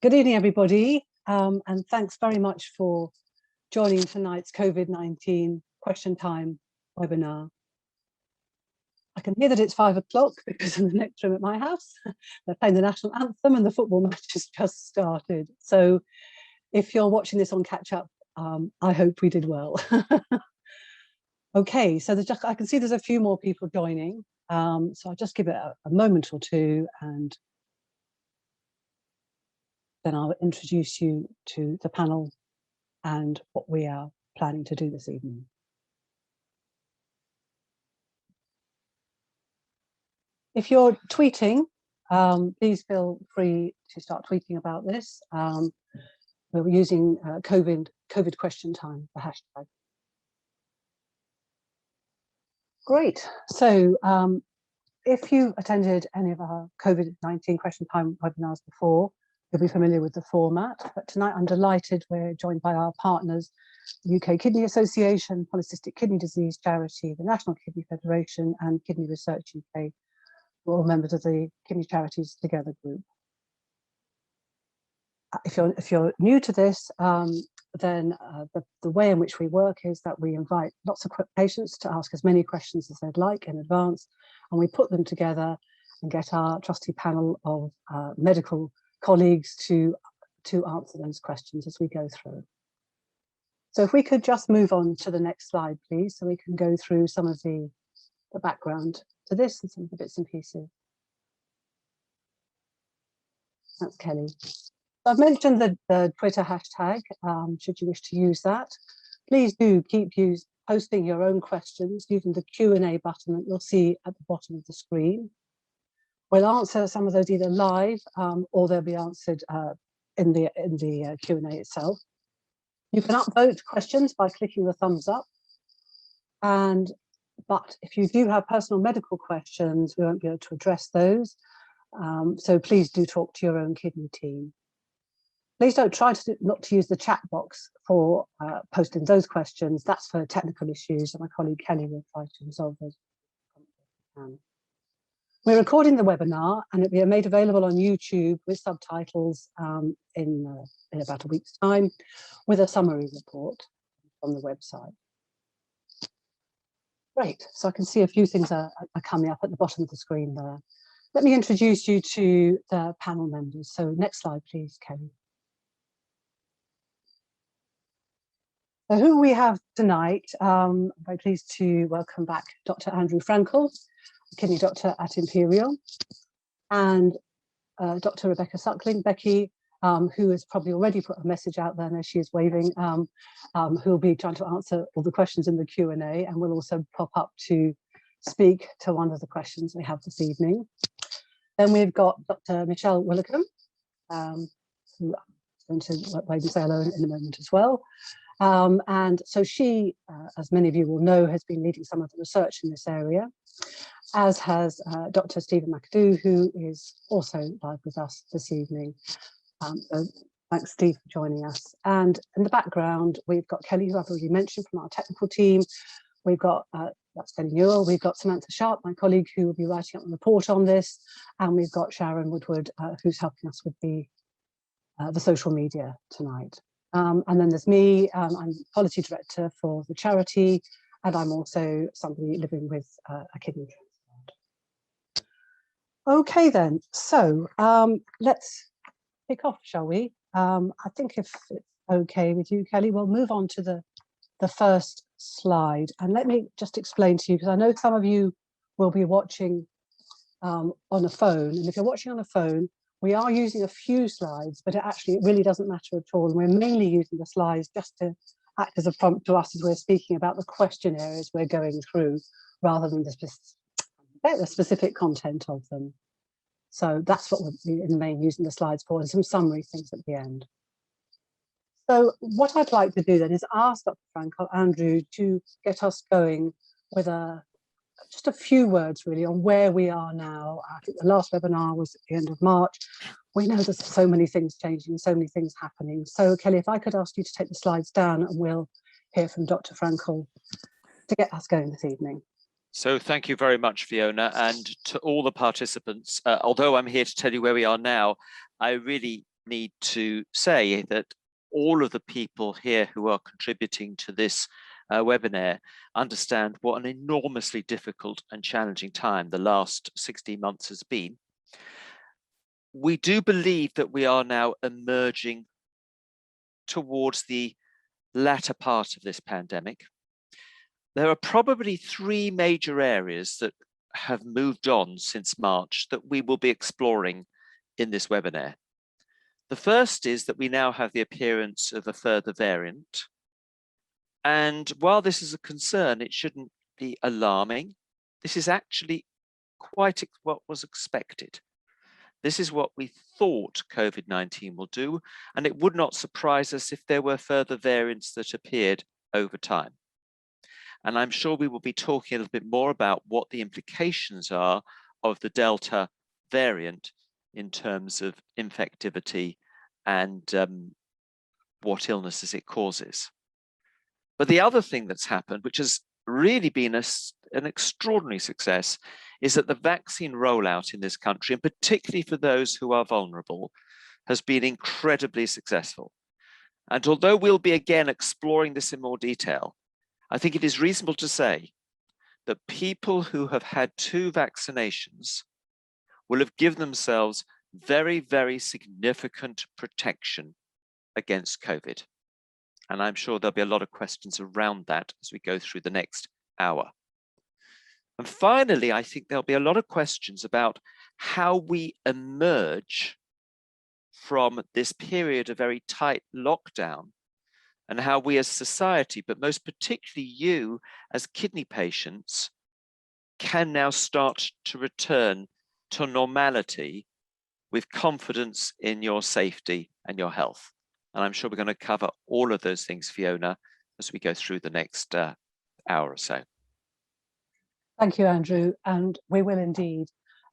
Good evening, everybody, and thanks very much for joining tonight's COVID-19 question time webinar. I can hear that it's 5 o'clock because in the next room at my house, they're playing the national anthem and the football match has just started. So if you're watching this on catch up, I hope we did well. Okay, so I can see there's a few more people joining. So I'll just give it a moment or two and then I'll introduce you to the panel and what we are planning to do this evening. If you're tweeting, please feel free to start tweeting about this. We're using COVID question time, the hashtag. Great. So if you attended any of our COVID-19 question time webinars before, you'll be familiar with the format. But tonight I'm delighted we're joined by our partners, the UK Kidney Association, Polycystic Kidney Disease Charity, the National Kidney Federation and Kidney Research UK, who are all members of the Kidney Charities Together group. If you're new to this, then the way in which we work is that we invite lots of patients to ask as many questions as they'd like in advance, and we put them together and get our trusty panel of medical colleagues to answer those questions as we go through. So if we could just move on to the next slide, please, so we can go through some of the background to this and some of the bits and pieces. That's Kelly. I've mentioned the Twitter hashtag, should you wish to use that. Please do keep posting your own questions using the Q&A button that you'll see at the bottom of the screen. We'll answer some of those either live or they'll be answered in the Q&A itself. You can upvote questions by clicking the thumbs up. But if you do have personal medical questions, we won't be able to address those. So please do talk to your own kidney team. Please don't try not to use the chat box for posting those questions. That's for technical issues, and my colleague Kelly will try to resolve those. We're recording the webinar, and it'll be made available on YouTube with subtitles in about a week's time, with a summary report on the website. Great, so I can see a few things are coming up at the bottom of the screen there. Let me introduce you to the panel members. So next slide, please, Kelly. So who we have tonight, I'm very pleased to welcome back Dr. Andrew Frankel, a kidney doctor at Imperial, and Dr. Rebecca Suckling, Becky, who has probably already put a message out there, and she is waving, who will be trying to answer all the questions in the Q&A, and will also pop up to speak to one of the questions we have this evening. Then we've got Dr. Michelle Willicombe, who I'm going to wave and say hello in a moment as well. And so she, as many of you will know, has been leading some of the research in this area, as has Dr. Steve McAdoo, who is also live with us this evening. So thanks, Steve, for joining us. And in the background, we've got Kelly, who I've already mentioned, from our technical team. We've got, that's Kelly Newell, we've got Samantha Sharp, my colleague, who will be writing up a report on this. And we've got Sharon Woodward, who's helping us with the social media tonight. And then there's me, I'm policy director for the charity, and I'm also somebody living with a kidney transplant. Okay then, so let's kick off, shall we? I think if it's okay with you, Kelly, we'll move on to the first slide. And let me just explain to you, because I know some of you will be watching on a phone, and if you're watching on a phone, we are using a few slides, but it really doesn't matter at all. And we're mainly using the slides just to act as a prompt to us as we're speaking about the question areas we're going through, rather than the specific content of them. So that's what we're in the main using the slides for, and some summary things at the end. So what I'd like to do then is ask Dr. Frankel, Andrew, to get us going with just a few words really on where we are now. I think the last webinar was at the end of March. We know there's so many things changing, so many things happening. So Kelly, if I could ask you to take the slides down, and we'll hear from Dr. Frankel to get us going this evening. So thank you very much, Fiona, and to all the participants. Although I'm here to tell you where we are now, I really need to say that all of the people here who are contributing to this webinar understand what an enormously difficult and challenging time the last 16 months has been. We do believe that we are now emerging towards the latter part of this pandemic. There are probably three major areas that have moved on since March that we will be exploring in this webinar. The first is that we now have the appearance of a further variant. And while this is a concern, it shouldn't be alarming. This is actually quite what was expected. This is what we thought COVID-19 will do, and it would not surprise us if there were further variants that appeared over time. And I'm sure we will be talking a little bit more about what the implications are of the Delta variant in terms of infectivity and what illnesses it causes. But the other thing that's happened, which has really been an extraordinary success, is that the vaccine rollout in this country, and particularly for those who are vulnerable, has been incredibly successful. And although we'll be again exploring this in more detail, I think it is reasonable to say that people who have had 2 vaccinations will have given themselves very, very significant protection against COVID. And I'm sure there'll be a lot of questions around that as we go through the next hour. And finally, I think there'll be a lot of questions about how we emerge from this period of very tight lockdown and how we as society, but most particularly you as kidney patients, can now start to return to normality with confidence in your safety and your health. And I'm sure we're going to cover all of those things, Fiona, as we go through the next hour or so. Thank you, Andrew, and we will indeed.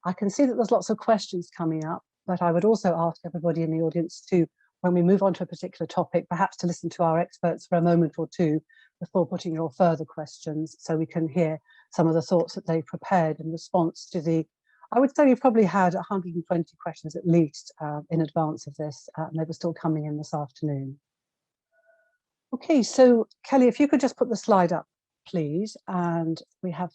I can see that there's lots of questions coming up, but I would also ask everybody in the audience to, when we move on to a particular topic, perhaps to listen to our experts for a moment or two before putting your further questions, so we can hear some of the thoughts that they've prepared in response to the, I would say we've probably had 120 questions at least in advance of this, and they were still coming in this afternoon. Okay, so Kelly, if you could just put the slide up, please, and we have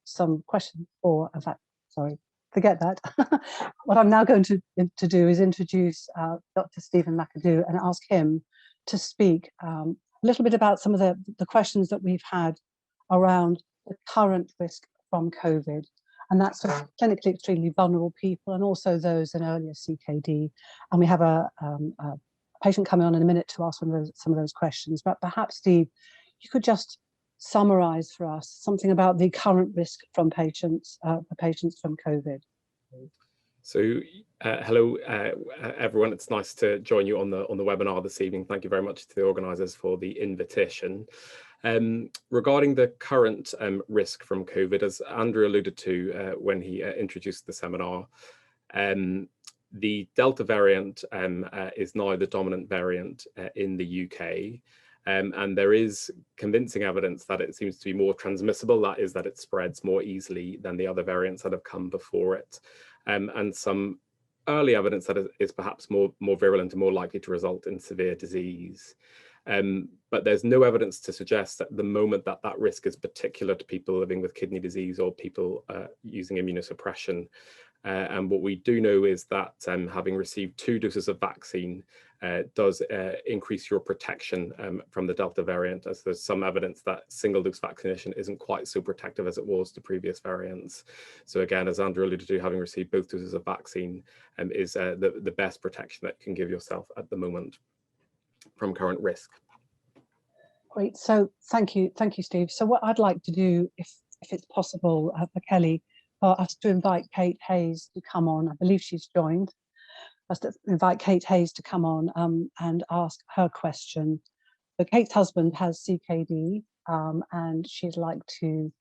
some questions for, in fact, sorry, forget that. What I'm now going to do is introduce Dr. Stephen McAdoo and ask him to speak a little bit about some of the questions that we've had around the current risk from COVID, and that's for clinically extremely vulnerable people and also those in earlier CKD. And we have a patient coming on in a minute to ask some of those questions, but perhaps, Steve, you could just summarize for us something about the current risk from patients, for patients from COVID. So hello everyone, it's nice to join you on the webinar this evening. Thank you very much to the organisers for the invitation. Regarding the current risk from COVID, as Andrew alluded to when he introduced the seminar, the Delta variant is now the dominant variant in the UK. And there is convincing evidence that it seems to be more transmissible, that is, that it spreads more easily than the other variants that have come before it. And some early evidence that it is perhaps more virulent and more likely to result in severe disease. But there's no evidence to suggest at the moment that that risk is particular to people living with kidney disease or people using immunosuppression. And what we do know is that having received 2 doses of vaccine does increase your protection from the Delta variant, as there's some evidence that single-dose vaccination isn't quite so protective as it was to previous variants. So again, as Andrew alluded to, having received both doses of vaccine is the best protection that you can give yourself at the moment from current risk. Great, so thank you, Steve. So what I'd like to do, if it's possible for Kelly, for us to invite Kate Hayes to come on. I believe she's joined. Us to invite Kate Hayes to come on and ask her question. So Kate's husband has CKD, and she'd like to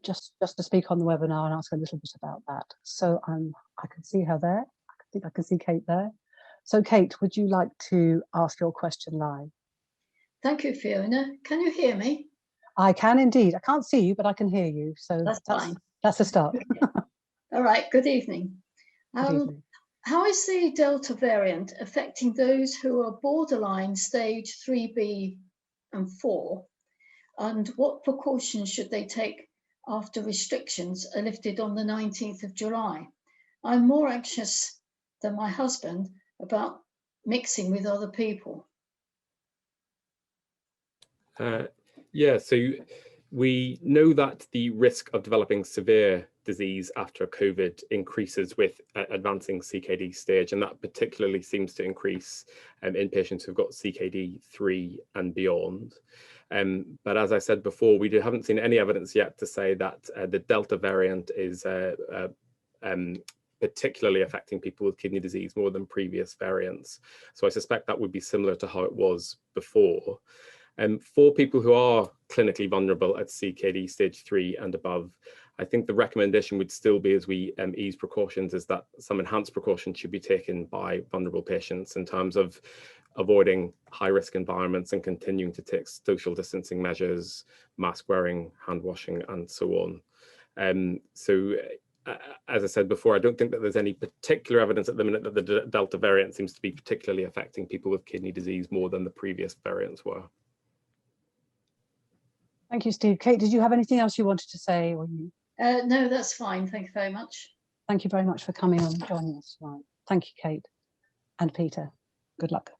just to speak on the webinar and ask a little bit about that. So I can see her there. I think I can see Kate there. So Kate, would you like to ask your question live? Thank you, Fiona. Can you hear me? I can indeed. I can't see you, but I can hear you. So that's fine. That's a start. All right. Good evening. Good evening. How is the Delta variant affecting those who are borderline stage 3B and 4? And what precautions should they take after restrictions are lifted on the 19th of July? I'm more anxious than my husband about mixing with other people. Yeah, so we know that the risk of developing severe disease after COVID increases with advancing CKD stage, and that particularly seems to increase in patients who've got CKD 3 and beyond. But as I said before, we haven't seen any evidence yet to say that the Delta variant is particularly affecting people with kidney disease more than previous variants. So I suspect that would be similar to how it was before. For people who are clinically vulnerable at CKD stage 3 and above, I think the recommendation would still be, as we ease precautions, is that some enhanced precautions should be taken by vulnerable patients in terms of avoiding high-risk environments and continuing to take social distancing measures, mask wearing, hand washing, and so on. As I said before, I don't think that there's any particular evidence at the minute that the Delta variant seems to be particularly affecting people with kidney disease more than the previous variants were. Thank you, Steve. Kate, did you have anything else you wanted to say? Or you... No, that's fine. Thank you very much. Thank you very much for coming on and joining us tonight. Thank you, Kate and Peter. Good luck.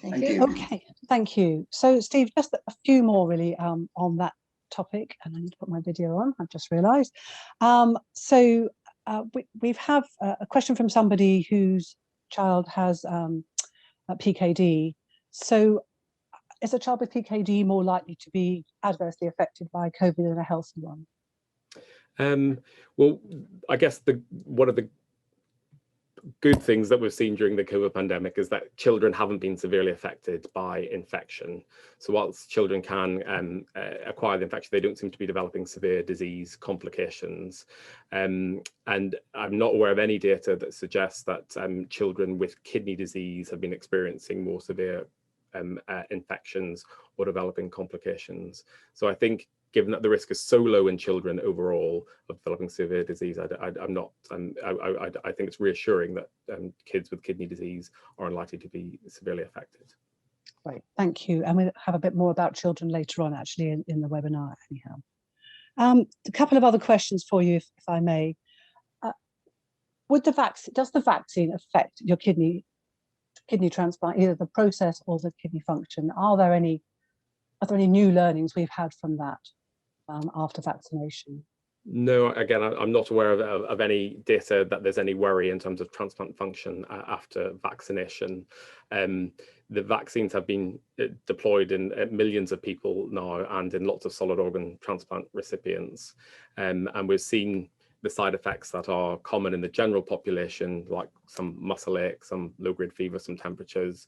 Thank you. Okay, thank you. So, Steve, just a few more really on that topic, and I need to put my video on, I've just realised. We have a question from somebody whose child has PKD. So, is a child with PKD more likely to be adversely affected by COVID than a healthy one? Well, I guess one of the good things that we've seen during the COVID pandemic is that children haven't been severely affected by infection. So whilst children can acquire the infection, they don't seem to be developing severe disease complications. And I'm not aware of any data that suggests that children with kidney disease have been experiencing more severe infections or developing complications. So I think, given that the risk is so low in children overall of developing severe disease, I think it's reassuring that kids with kidney disease are unlikely to be severely affected. Great, thank you. And we'll have a bit more about children later on, actually, in the webinar anyhow. A couple of other questions for you, if I may. Does the vaccine affect your kidney transplant, either the process or the kidney function? Are there any new learnings we've had from that after vaccination? No, again, I'm not aware of any data that there's any worry in terms of transplant function after vaccination. The vaccines have been deployed in millions of people now and in lots of solid organ transplant recipients. And we've seen the side effects that are common in the general population, like some muscle ache, some low-grade fever, some temperatures.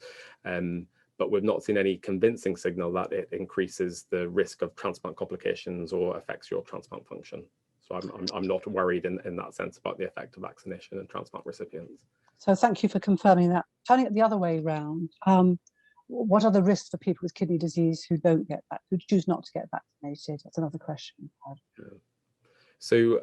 But we've not seen any convincing signal that it increases the risk of transplant complications or affects your transplant function. So I'm not worried in that sense about the effect of vaccination in transplant recipients. So thank you for confirming that. Turning it the other way around, what are the risks for people with kidney disease who choose not to get vaccinated? That's another question. So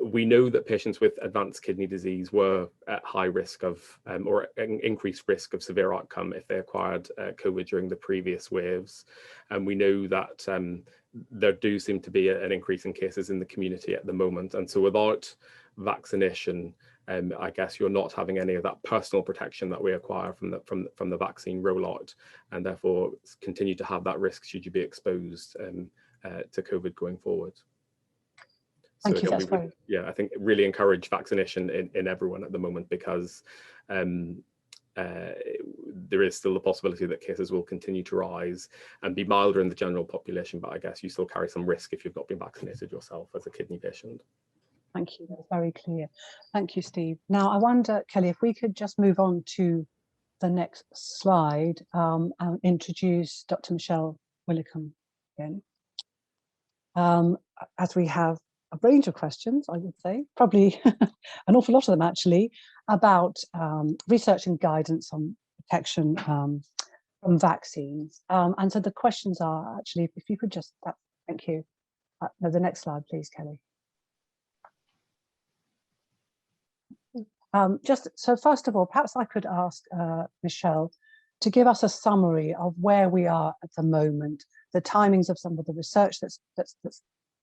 we know that patients with advanced kidney disease were at high risk of or increased risk of severe outcome if they acquired COVID during the previous waves. And we know that there do seem to be an increase in cases in the community at the moment. And so without vaccination, I guess you're not having any of that personal protection that we acquire from the vaccine rollout, and therefore continue to have that risk should you be exposed to COVID going forward. So Thank you. That's very... Yeah, I think really encourage vaccination in everyone at the moment, because there is still the possibility that cases will continue to rise and be milder in the general population, but I guess you still carry some risk if you've not been vaccinated yourself as a kidney patient. Thank you, that's very clear. Thank you, Steve. Now I wonder, Kelly, if we could just move on to the next slide and introduce Dr. Michelle Willicombe again. As we have a range of questions, I would say, probably an awful lot of them actually, about research and guidance on protection from vaccines. And so the questions are actually, if you could just, thank you. No, the next slide, please, Kelly. Just so first of all, perhaps I could ask Michelle to give us a summary of where we are at the moment, the timings of some of the research that's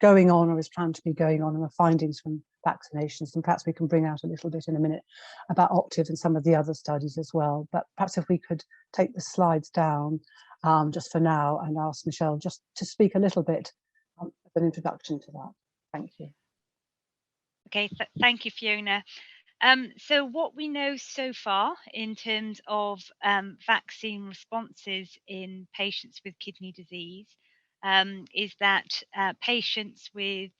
going on or is planned to be going on, and the findings from vaccinations. And perhaps we can bring out a little bit in a minute about Octave and some of the other studies as well. But perhaps if we could take the slides down just for now and ask Michelle just to speak a little bit of an introduction to that. Thank you. Okay, thank you, Fiona. So what we know so far in terms of vaccine responses in patients with kidney disease is that patients with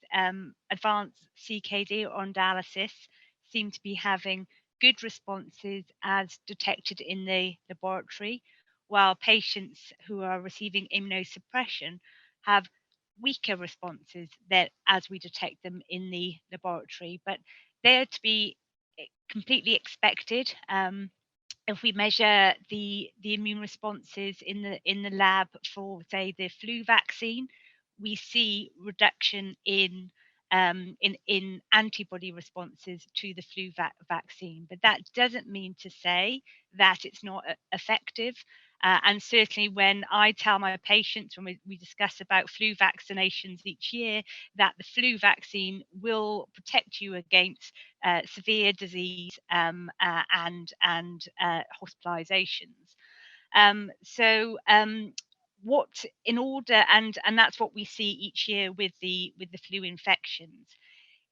advanced CKD or on dialysis seem to be having good responses as detected in the laboratory, while patients who are receiving immunosuppression have weaker responses that as we detect them in the laboratory. But they're to be completely expected. If we measure the immune responses in the lab for, say, the flu vaccine, we see reduction in antibody responses to the flu vaccine. But that doesn't mean to say that it's not effective. And certainly when I tell my patients, when we discuss about flu vaccinations each year, that the flu vaccine will protect you against severe disease and hospitalizations. What in order, and that's what we see each year with the flu infections.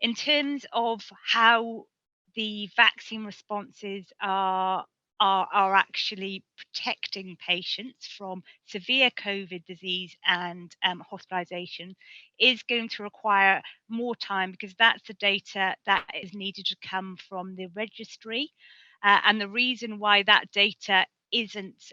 In terms of how the vaccine responses are actually protecting patients from severe COVID disease and hospitalization is going to require more time, because that's the data that is needed to come from the registry. And the reason why that data isn't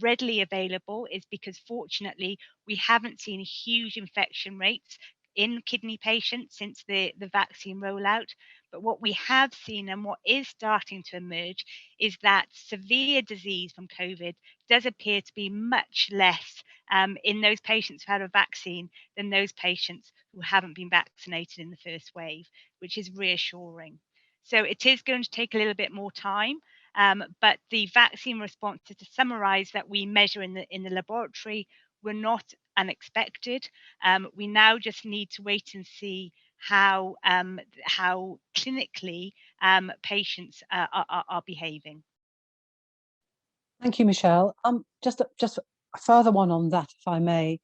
readily available is because fortunately we haven't seen huge infection rates in kidney patients since the vaccine rollout. But what we have seen and what is starting to emerge is that severe disease from COVID does appear to be much less in those patients who had a vaccine than those patients who haven't been vaccinated in the first wave, which is reassuring. So it is going to take a little bit more time. But the vaccine responses, to summarize, that we measure in the laboratory were not unexpected. We now just need to wait and see how clinically patients are behaving. Thank you, Michelle. Just a further one on that, if I may.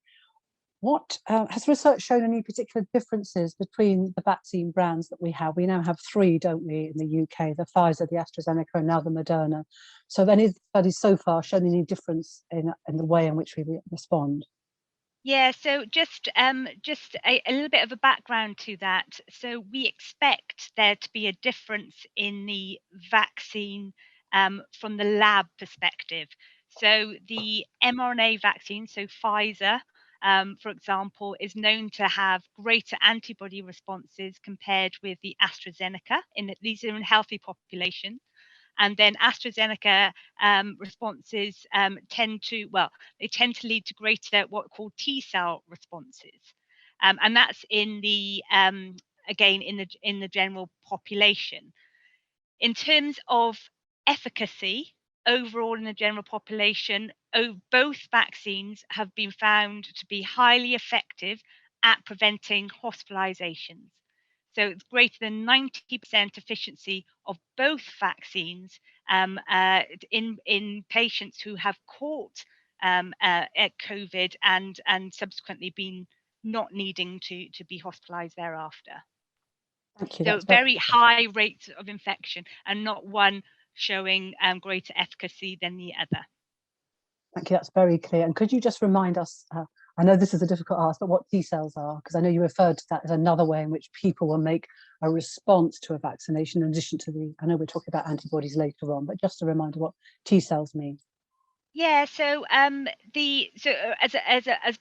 What has research shown any particular differences between the vaccine brands that we have? We now have 3, don't we, in the UK, the Pfizer, the AstraZeneca, and now the Moderna. So have any studies so far shown any difference in the way in which we respond? Yeah, so just a little bit of a background to that. So we expect there to be a difference in the vaccine from the lab perspective. So the mRNA vaccine, so Pfizer, for example, is known to have greater antibody responses compared with the AstraZeneca. These are in healthy population. And then AstraZeneca responses tend to lead to greater what are called T cell responses, and that's in the again in the general population. In terms of efficacy overall in the general population, both vaccines have been found to be highly effective at preventing hospitalizations. So it's greater than 90% efficiency of both vaccines in patients who have caught COVID and subsequently been not needing to be hospitalized thereafter. Thank you. So very high rates of infection and not one showing greater efficacy than the other. Thank you, that's very clear. And could you just remind us, I know this is a difficult ask, but what T cells are? Because I know you referred to that as another way in which people will make a response to a vaccination in addition to I know we're talking about antibodies later on, but just a reminder what T cells mean. Yeah, so as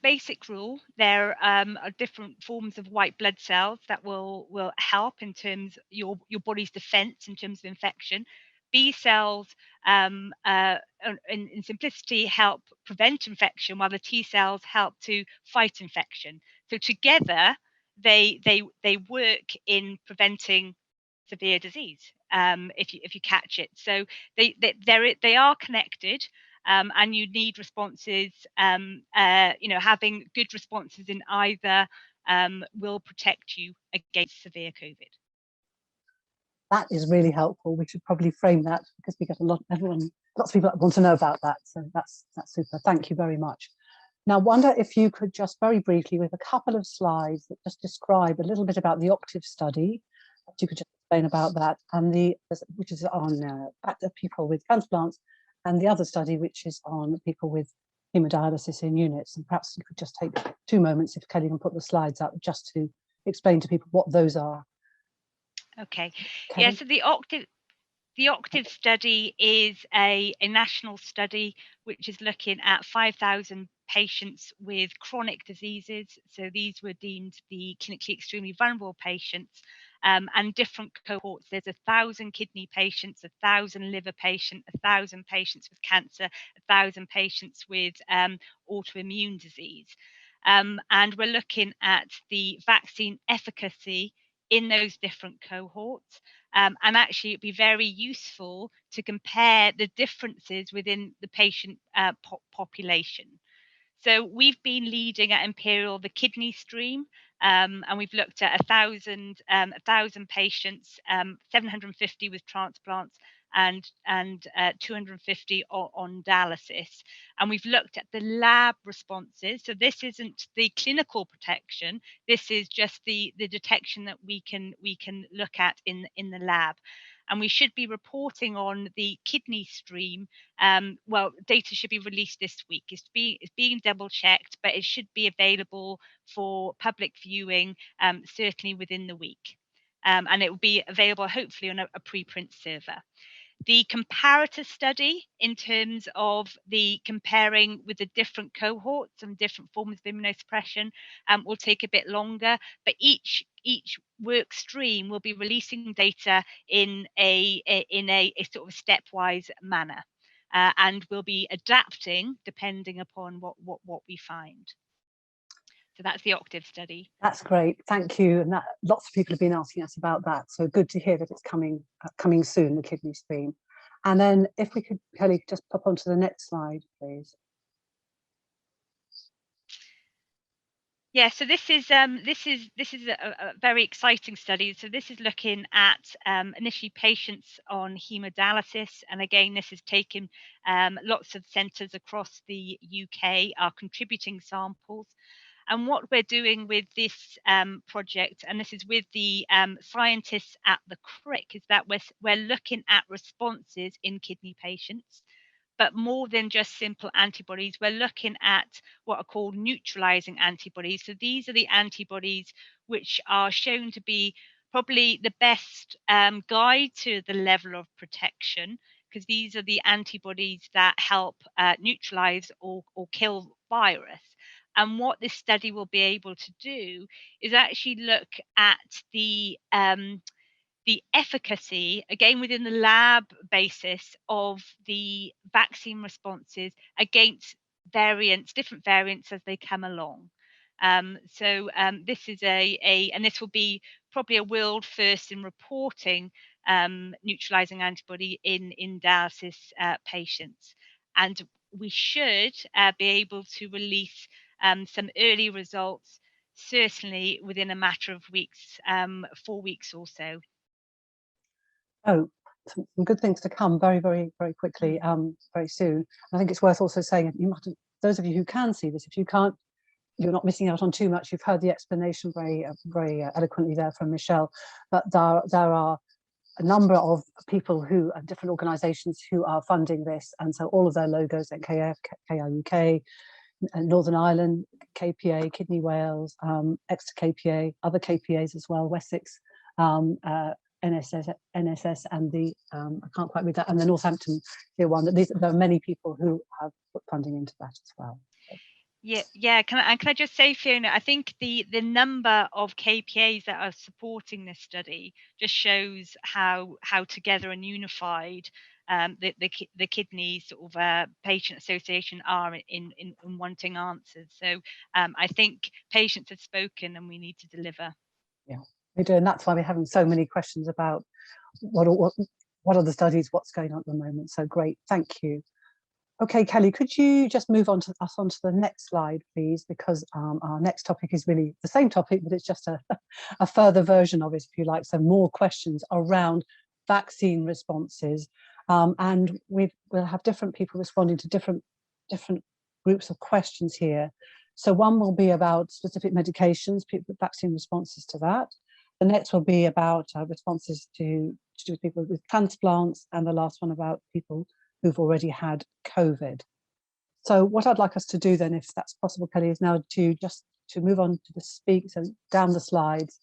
basic rule, there are different forms of white blood cells that will help in terms your body's defense in terms of infection. B cells, in simplicity, help prevent infection, while the T cells help to fight infection. So together, they work in preventing severe disease. if you catch it. So they are connected, and you need responses. Having good responses in either will protect you against severe COVID. That is really helpful. We should probably frame that because we get lots of people that want to know about that. So that's super. Thank you very much. Now, wonder if you could just very briefly, with a couple of slides, that just describe a little bit about the OCTAVE study. If you could just explain about that, and which is on people with transplants, and the other study which is on people with haemodialysis in units. And perhaps you could just take 2 moments, if Kelly can put the slides up, just to explain to people what those are. Okay. Kelly? Yeah. So the OCTAVE study is a national study which is looking at 5,000 patients with chronic diseases. So these were deemed the clinically extremely vulnerable patients, and different cohorts. There's 1,000 kidney patients, 1,000 liver patients, 1,000 patients with cancer, 1,000 patients with autoimmune disease. And we're looking at the vaccine efficacy in those different cohorts. And actually, it'd be very useful to compare the differences within the patient population. So we've been leading at Imperial the kidney stream, and we've looked at 1,000 patients, 750 with transplants, and 250 on dialysis. And we've looked at the lab responses. So this isn't the clinical protection. This is just the detection that we can look at in the lab. And we should be reporting on the kidney stream. Well, data should be released this week. It's being double checked, but it should be available for public viewing certainly within the week. And it will be available hopefully on a preprint server. The comparator study, in terms of the comparing with the different cohorts and different forms of immunosuppression, will take a bit longer, but each work stream will be releasing data in a sort of stepwise manner, and will be adapting depending upon what we find. So that's the OCTAVE study. That's great, thank you. And lots of people have been asking us about that. So good to hear that it's coming soon, the kidney stream. And then if we could, Kelly, just pop onto the next slide, please. Yeah, so this is a very exciting study. So this is looking at initially patients on haemodialysis, and again, this is taking lots of centres across the UK are contributing samples. And what we're doing with this project, and this is with the scientists at the CRIC, is that we're looking at responses in kidney patients. But more than just simple antibodies, we're looking at what are called neutralizing antibodies. So these are the antibodies which are shown to be probably the best guide to the level of protection, because these are the antibodies that help neutralize or kill virus. And what this study will be able to do is actually look at the efficacy, again within the lab basis, of the vaccine responses against different variants as they come along. This is and this will be probably a world first in reporting neutralizing antibody in dialysis patients. And we should be able to release some early results, certainly within a matter of weeks, 4 weeks or so. Oh, some good things to come very, very, very quickly, very soon. I think it's worth also saying, those of you who can see this, if you can't, you're not missing out on too much. You've heard the explanation very eloquently there from Michelle, but there are a number of people who are different organisations who are funding this, and so all of their logos, NKF, KRUK, Northern Ireland, KPA, Kidney Wales, Exeter KPA, other KPAs as well, Wessex, NSS, and the I can't quite read that, and the Northampton Tier 1. There are many people who have put funding into that as well. Yeah. Can I just say, Fiona, I think the number of KPAs that are supporting this study just shows how together and unified the kidney sort of patient association are in wanting answers. So I think patients have spoken, and we need to deliver. Yeah, we do, and that's why we're having so many questions about what are the studies, what's going on at the moment. So great, thank you. Okay, Kelly, could you just move on to onto the next slide, please? Because our next topic is really the same topic, but it's just a further version of it, if you like. So more questions around vaccine responses. And we'll have different people responding to different groups of questions here. So one will be about specific medications, vaccine responses to that. The next will be about responses to do people with transplants, and the last one about people who've already had COVID. So what I'd like us to do then, if that's possible, Kelly, is now to move on to the speak, so down the slides,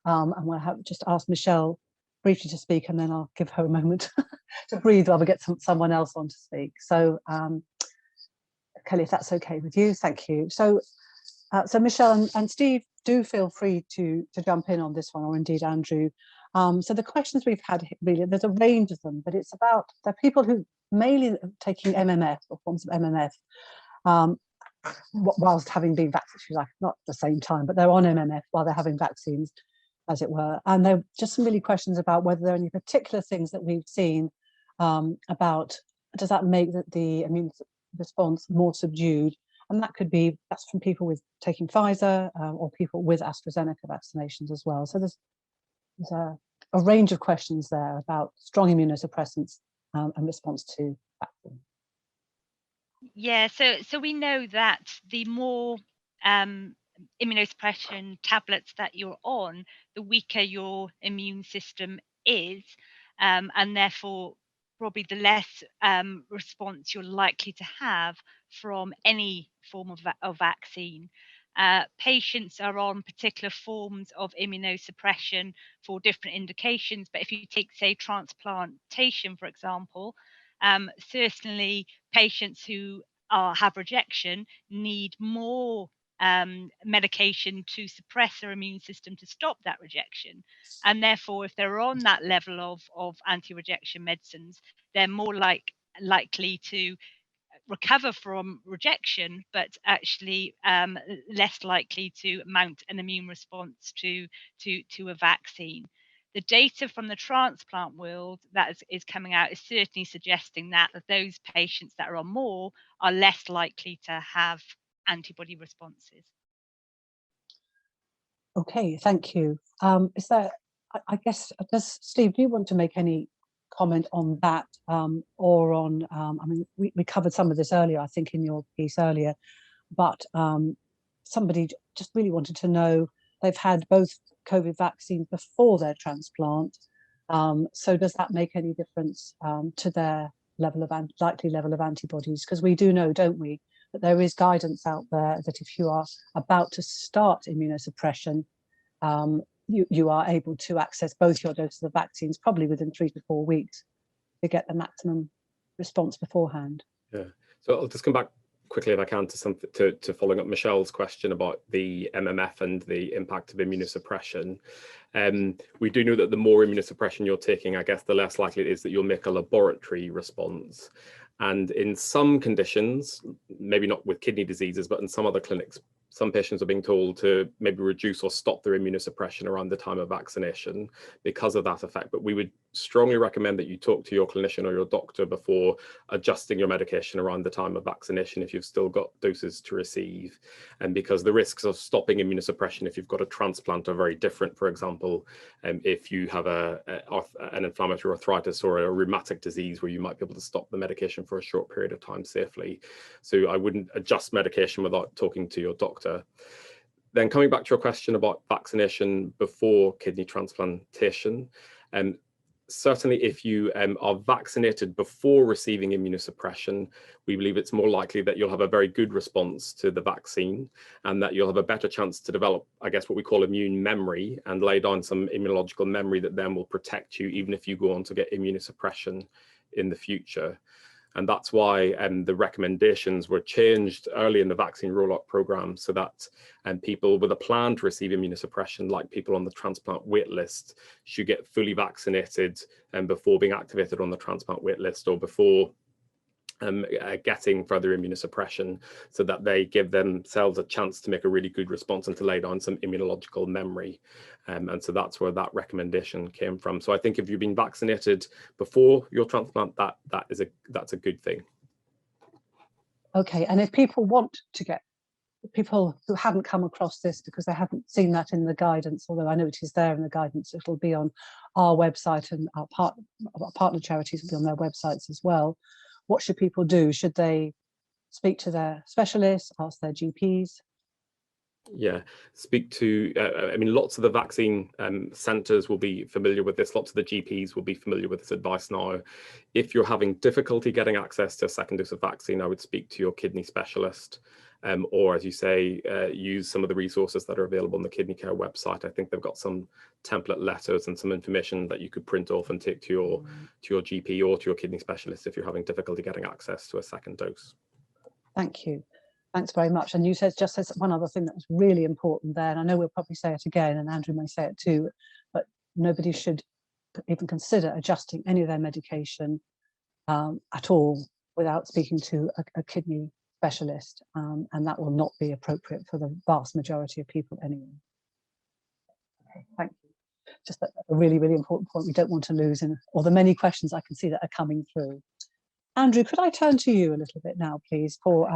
and we'll just ask Michelle briefly to speak, and then I'll give her a moment to breathe while we get someone else on to speak. So Kelly, if that's okay with you, thank you. So Michelle and Steve, do feel free to jump in on this one, or indeed Andrew. So the questions we've had, really, there's a range of them, but it's about the people who mainly taking MMF or forms of MMF whilst having been vaccinated, like not at the same time, but they're on MMF while they're having vaccines, as it were. And there are just some really questions about whether there are any particular things that we've seen about, does that make the immune response more subdued? And that could be, that's from people with taking Pfizer or people with AstraZeneca vaccinations as well. So there's a range of questions there about strong immunosuppressants and response to vaccine. Yeah, so we know that the more immunosuppression tablets that you're on, the weaker your immune system is, and therefore probably the less response you're likely to have from any form of vaccine. Patients are on particular forms of immunosuppression for different indications, but if you take, say, transplantation, for example, certainly patients who have rejection need more medication to suppress their immune system to stop that rejection. And therefore, if they're on that level of anti-rejection medicines, they're more likely to recover from rejection, but actually less likely to mount an immune response to a vaccine. The data from the transplant world that is coming out is certainly suggesting that those patients that are on more are less likely to have antibody responses. Okay, thank you. Is there, I guess, does Steve, do you want to make any comment on that or on, I mean, we covered some of this earlier, I think, in your piece earlier, but somebody just really wanted to know, they've had both COVID vaccines before their transplant, so does that make any difference to their level of likely level of antibodies? Because we do know, don't we, that there is guidance out there that if you are about to start immunosuppression, you are able to access both your doses of vaccines probably within 3 to 4 weeks to get the maximum response beforehand. Yeah. So I'll just come back quickly if I can to following up Michelle's question about the MMF and the impact of immunosuppression. We do know that the more immunosuppression you're taking, I guess the less likely it is that you'll make a laboratory response. And in some conditions, maybe not with kidney diseases, but in some other clinics, some patients are being told to maybe reduce or stop their immunosuppression around the time of vaccination because of that effect. But we would strongly recommend that you talk to your clinician or your doctor before adjusting your medication around the time of vaccination if you've still got doses to receive. And because the risks of stopping immunosuppression if you've got a transplant are very different. For example, if you have an inflammatory arthritis or a rheumatic disease where you might be able to stop the medication for a short period of time safely. So I wouldn't adjust medication without talking to your doctor. Then coming back to your question about vaccination before kidney transplantation, certainly if you are vaccinated before receiving immunosuppression, we believe it's more likely that you'll have a very good response to the vaccine and that you'll have a better chance to develop, I guess, what we call immune memory and lay down some immunological memory that then will protect you even if you go on to get immunosuppression in the future. And that's why the recommendations were changed early in the vaccine rollout program so that people with a plan to receive immunosuppression, like people on the transplant wait list, should get fully vaccinated before being activated on the transplant wait list or before getting further immunosuppression, so that they give themselves a chance to make a really good response and to lay down some immunological memory. And so that's where that recommendation came from. So I think if you've been vaccinated before your transplant, that's a good thing. Okay, and if people want to get, people who haven't come across this because they haven't seen that in the guidance, although I know it is there in the guidance, it'll be on our website, and our partner charities will be on their websites as well. What should people do? Should they speak to their specialists, ask their GPs? Yeah, speak to, I mean, lots of the vaccine centres will be familiar with this. Lots of the GPs will be familiar with this advice now. If you're having difficulty getting access to a second dose of vaccine, I would speak to your kidney specialist, or, as you say, use some of the resources that are available on the Kidney Care website. I think they've got some template letters and some information that you could print off and take to your GP or to your kidney specialist if you're having difficulty getting access to a second dose. Thank you. Thanks very much. And you just said one other thing that was really important there, and I know we'll probably say it again, and Andrew may say it too, but nobody should even consider adjusting any of their medication at all without speaking to a kidney specialist, and that will not be appropriate for the vast majority of people anyway. Okay, thank you. Just a really, really important point we don't want to lose in all the many questions I can see that are coming through. Andrew, could I turn to you a little bit now, please, for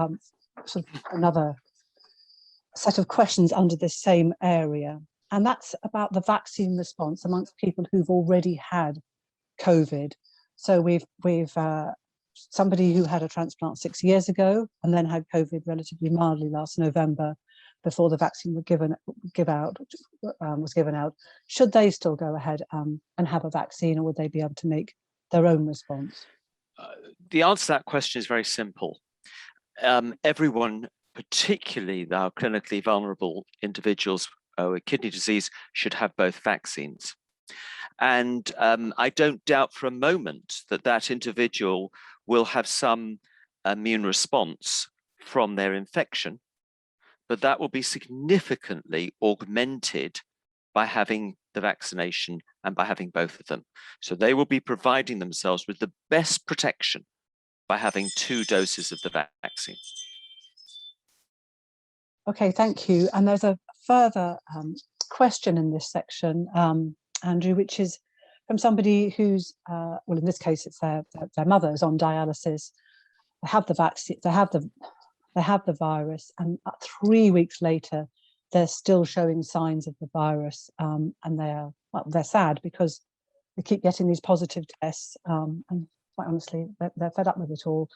sort of another set of questions under this same area, and that's about the vaccine response amongst people who've already had COVID. So we've somebody who had a transplant 6 years ago and then had COVID relatively mildly last November before the vaccine was given out. Should they still go ahead and have a vaccine, or would they be able to make their own response? The answer to that question is very simple. Everyone, particularly our clinically vulnerable individuals with kidney disease, should have both vaccines. And I don't doubt for a moment that that individual will have some immune response from their infection, but that will be significantly augmented by having the vaccination and by having both of them. So they will be providing themselves with the best protection by having 2 doses of the vaccine. Okay, thank you. And there's a further question in this section, Andrew, which is from somebody who's, well, in this case, it's their mother is on dialysis. They have the vaccine, they have the virus, and 3 weeks later, they're still showing signs of the virus, and they're sad because they keep getting these positive tests, and quite honestly, they're fed up with it all.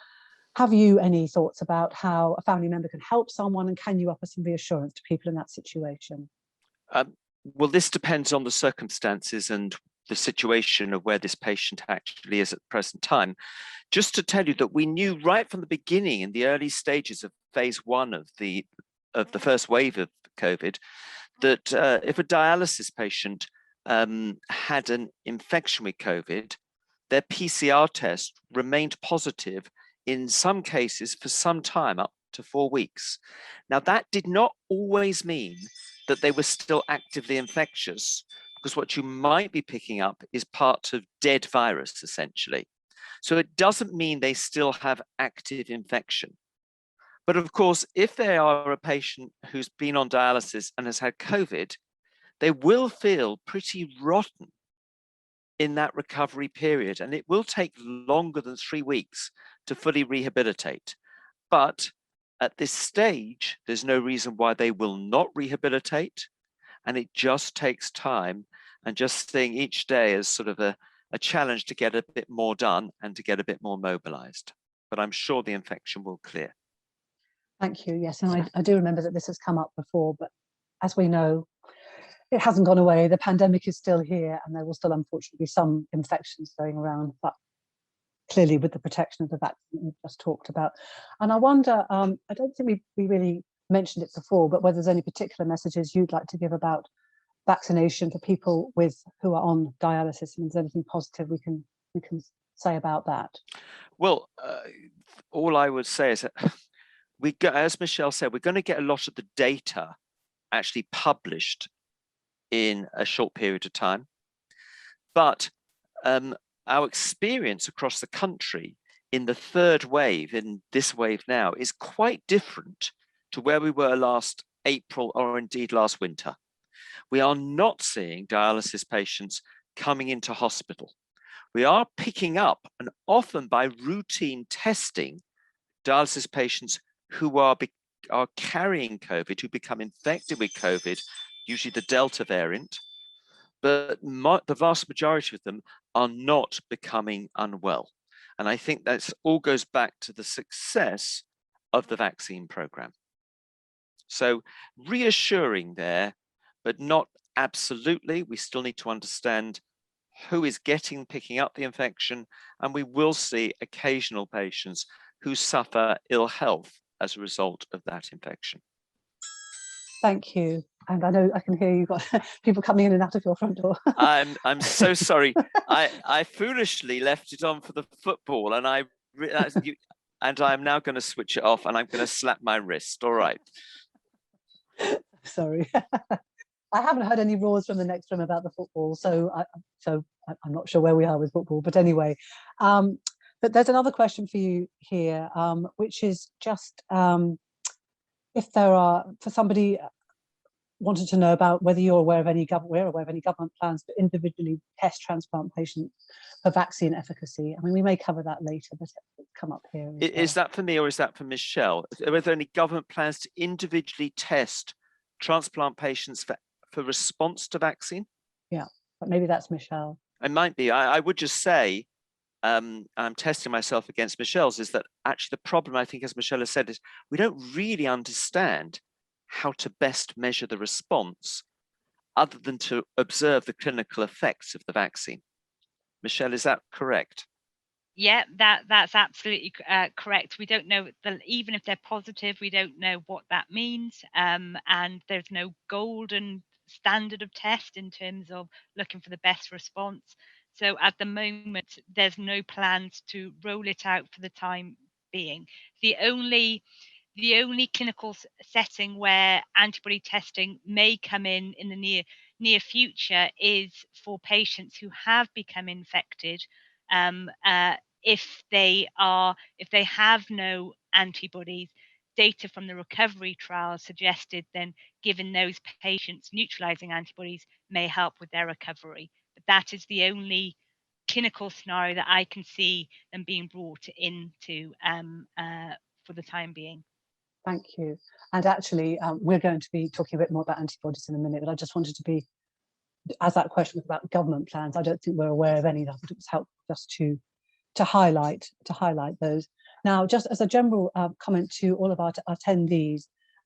Have you any thoughts about how a family member can help someone, and can you offer some reassurance to people in that situation? Well, this depends on the circumstances and the situation of where this patient actually is at the present time. Just to tell you that we knew right from the beginning, in the early stages of phase 1 of the first wave of COVID, that if a dialysis patient had an infection with COVID, their PCR test remained positive in some cases for some time, up to 4 weeks. Now, that did not always mean that they were still actively infectious, because what you might be picking up is part of dead virus, essentially. So it doesn't mean they still have active infection. But of course, if they are a patient who's been on dialysis and has had COVID, they will feel pretty rotten in that recovery period, and it will take longer than 3 weeks to fully rehabilitate. But at this stage, there's no reason why they will not rehabilitate, and it just takes time, and just seeing each day as sort of a challenge to get a bit more done and to get a bit more mobilized. But I'm sure the infection will clear. Thank you. Yes, and I do remember that this has come up before, but as we know, it hasn't gone away. The pandemic is still here, and there will still, unfortunately, be some infections going around, but clearly with the protection of the vaccine we've just talked about. And I wonder, I don't think we really mentioned it before, but whether there's any particular messages you'd like to give about vaccination for people who are on dialysis, and is there anything positive we can say about that? Well, all I would say is that as Michelle said, we're going to get a lot of the data actually published in a short period of time. But our experience across the country in the third wave, in this wave now, is quite different to where we were last April or indeed last winter. We are not seeing dialysis patients coming into hospital. We are picking up, and often by routine testing, dialysis patients who are carrying COVID, who become infected with COVID, usually the Delta variant, but the vast majority of them are not becoming unwell. And I think that all goes back to the success of the vaccine program. So reassuring there, but not absolutely. We still need to understand who is picking up the infection, and we will see occasional patients who suffer ill health as a result of that infection. Thank you. And I know I can hear you've got people coming in and out of your front door. I'm so sorry. I foolishly left it on for the football, and I'm now going to switch it off, and I'm going to slap my wrist. All right. Sorry. I haven't heard any roars from the next room about the football, so I'm not sure where we are with football. But anyway, but there's another question for you here, which is just if there are, for somebody wanted to know about whether you're aware of any government plans to individually test transplant patients for vaccine efficacy. I mean, we may cover that later, but it's come up here. Is that for me or is that for Michelle? Are there any government plans to individually test transplant patients for response to vaccine? Yeah, but maybe that's Michelle. It might be. I would just say, I'm testing myself against Michelle's, is that actually the problem, I think, as Michelle has said, is we don't really understand how to best measure the response other than to observe the clinical effects of the vaccine. Michelle, is that correct? Yeah, that's absolutely correct. We don't know, even if they're positive, we don't know what that means. And there's no golden standard of test in terms of looking for the best response. So at the moment, there's no plans to roll it out for the time being. The only clinical setting where antibody testing may come in the near future is for patients who have become infected. If they have no antibodies, data from the recovery trial suggested then giving those patients neutralizing antibodies may help with their recovery. But that is the only clinical scenario that I can see them being brought into for the time being. Thank you. And actually, we're going to be talking a bit more about antibodies in a minute, but I just wanted to be, as that question was about government plans, I don't think we're aware of any of that, but it was helpful just to highlight those. Now, just as a general comment to all of our attendees,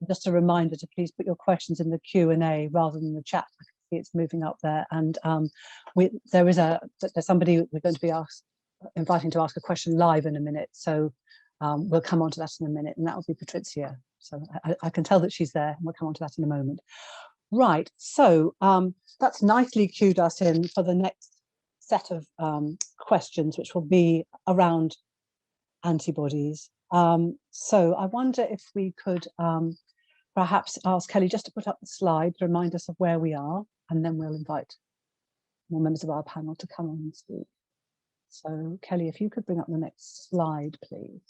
just a reminder to please put your questions in the Q&A rather than the chat. I can see it's moving up there, and there's somebody we're going to be inviting to ask a question live in a minute, so we'll come on to that in a minute, and that will be Patricia. So I can tell that she's there, and we'll come on to that in a moment. Right, so that's nicely cued us in for the next set of questions, which will be around antibodies. So I wonder if we could perhaps ask Kelly just to put up the slide to remind us of where we are, and then we'll invite more members of our panel to come on and speak. So Kelly, if you could bring up the next slide, please.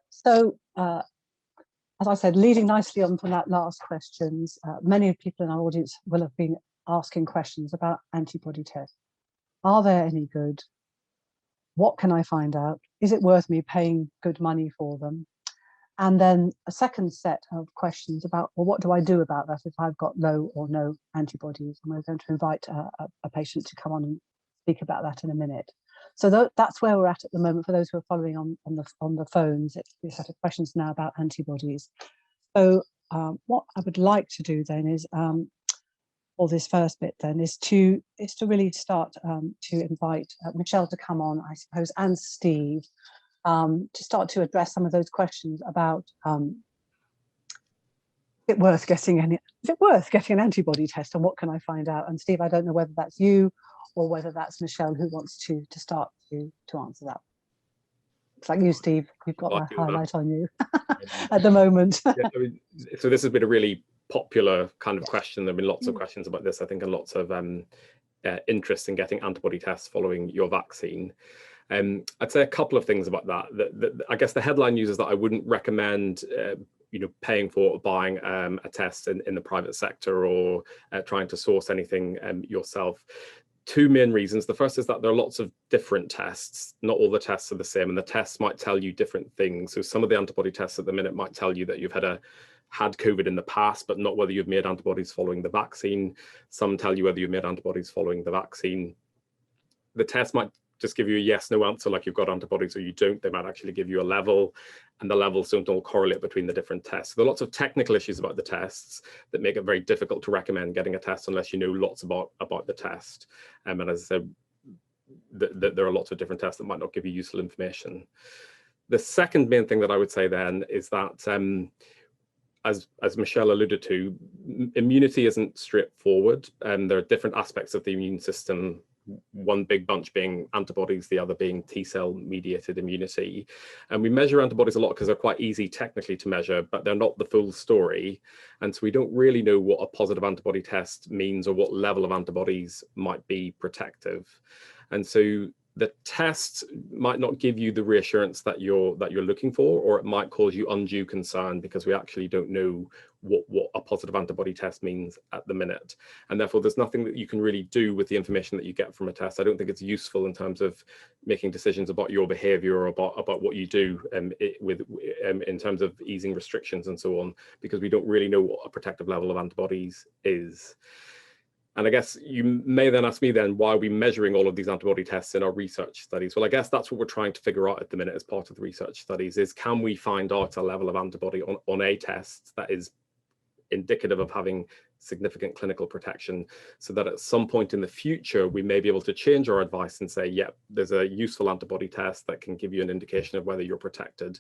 So as I said, leading nicely on from that last questions, many people in our audience will have been asking questions about antibody tests. Are there any good? What can I find out? Is it worth me paying good money for them? And then a second set of questions about, well, what do I do about that if I've got low or no antibodies? And we're going to invite a patient to come on and speak about that in a minute. So that's where we're at the moment for those who are following on the phones. It's a set of questions now about antibodies. So what I would like to do then is, or this first bit then, is to really start to invite Michelle to come on, I suppose, and Steve, to start to address some of those questions about is it worth getting an antibody test, and what can I find out? And Steve, I don't know whether that's you or whether that's Michelle who wants to start to answer that. It's like you, Steve, you've got a highlight on you at the moment. Yeah, I mean, so this has been a really popular kind of question. There have been lots of questions about this, I think, and lots of interest in getting antibody tests following your vaccine. I'd say a couple of things about that. I guess the headline news is that I wouldn't recommend paying for or buying a test in the private sector, or trying to source anything yourself. Two main reasons. The first is that there are lots of different tests. Not all the tests are the same, and the tests might tell you different things. So some of the antibody tests at the minute might tell you that you've had COVID in the past, but not whether you've made antibodies following the vaccine. Some tell you whether you've made antibodies following the vaccine. The test might just give you a yes, no answer, like you've got antibodies or you don't. They might actually give you a level, and the levels don't all correlate between the different tests. So there are lots of technical issues about the tests that make it very difficult to recommend getting a test unless you know lots about the test. And as I said, there are lots of different tests that might not give you useful information. The second main thing that I would say then is that as Michelle alluded to, immunity isn't straightforward, and there are different aspects of the immune system, one big bunch being antibodies, the other being T-cell mediated immunity. And we measure antibodies a lot because they're quite easy technically to measure, but they're not the full story. And so we don't really know what a positive antibody test means or what level of antibodies might be protective. And so the test might not give you the reassurance that you're looking for, or it might cause you undue concern because we actually don't know what a positive antibody test means at the minute. And therefore there's nothing that you can really do with the information that you get from a test. I don't think it's useful in terms of making decisions about your behavior or about what you do in terms of easing restrictions and so on, because we don't really know what a protective level of antibodies is. And I guess you may then ask me then, why are we measuring all of these antibody tests in our research studies? Well, I guess that's what we're trying to figure out at the minute as part of the research studies, is can we find out a level of antibody on a test that is indicative of having significant clinical protection, so that at some point in the future, we may be able to change our advice and say, yep, there's a useful antibody test that can give you an indication of whether you're protected.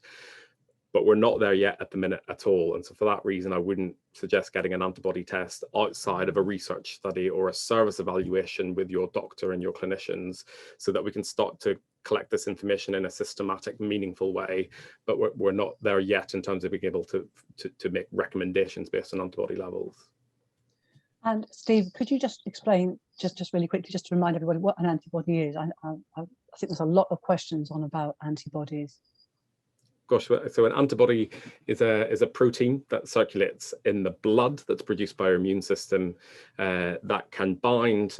But we're not there yet at the minute at all. And so for that reason, I wouldn't suggest getting an antibody test outside of a research study or a service evaluation with your doctor and your clinicians, so that we can start to collect this information in a systematic, meaningful way. But we're not there yet in terms of being able to make recommendations based on antibody levels. And Steve, could you just explain, just really quickly, just to remind everybody what an antibody is? I think there's a lot of questions on about antibodies. Gosh, so an antibody is a protein that circulates in the blood that's produced by our immune system that can bind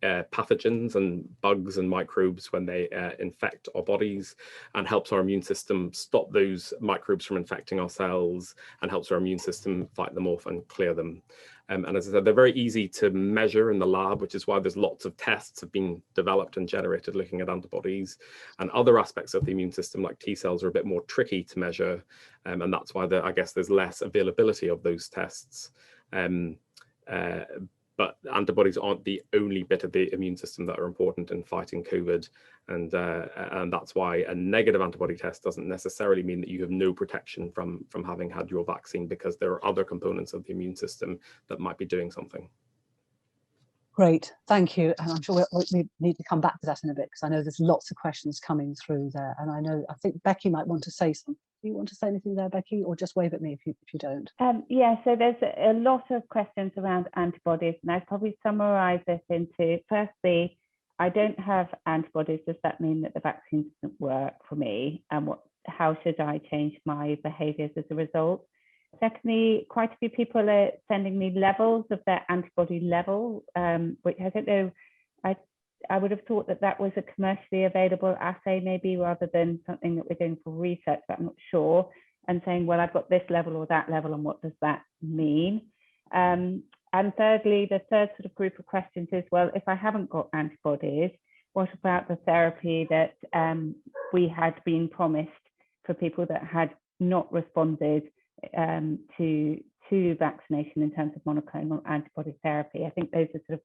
pathogens and bugs and microbes when they infect our bodies, and helps our immune system stop those microbes from infecting our cells, and helps our immune system fight them off and clear them. And as I said, they're very easy to measure in the lab, which is why there's lots of tests have been developed and generated looking at antibodies. And other aspects of the immune system, like T cells, are a bit more tricky to measure. And that's why I guess there's less availability of those tests. But antibodies aren't the only bit of the immune system that are important in fighting COVID. And that's why a negative antibody test doesn't necessarily mean that you have no protection from having had your vaccine, because there are other components of the immune system that might be doing something. Great, thank you. And I'm sure we need to come back to that in a bit, because I know there's lots of questions coming through there. And I think Becky might want to say something. Do you want to say anything there, Becky, or just wave at me if you don't? Yeah, so there's a lot of questions around antibodies, and I'd probably summarize this into, firstly, I don't have antibodies. Does that mean that the vaccine doesn't work for me? And how should I change my behaviors as a result? Secondly, quite a few people are sending me levels of their antibody level, which I don't know, I would have thought that was a commercially available assay maybe, rather than something that we're doing for research, but I'm not sure. And saying, well, I've got this level or that level, and what does that mean? And thirdly, the third sort of group of questions is, well, if I haven't got antibodies, what about the therapy that we had been promised for people that had not responded to vaccination in terms of monoclonal antibody therapy? I think those are sort of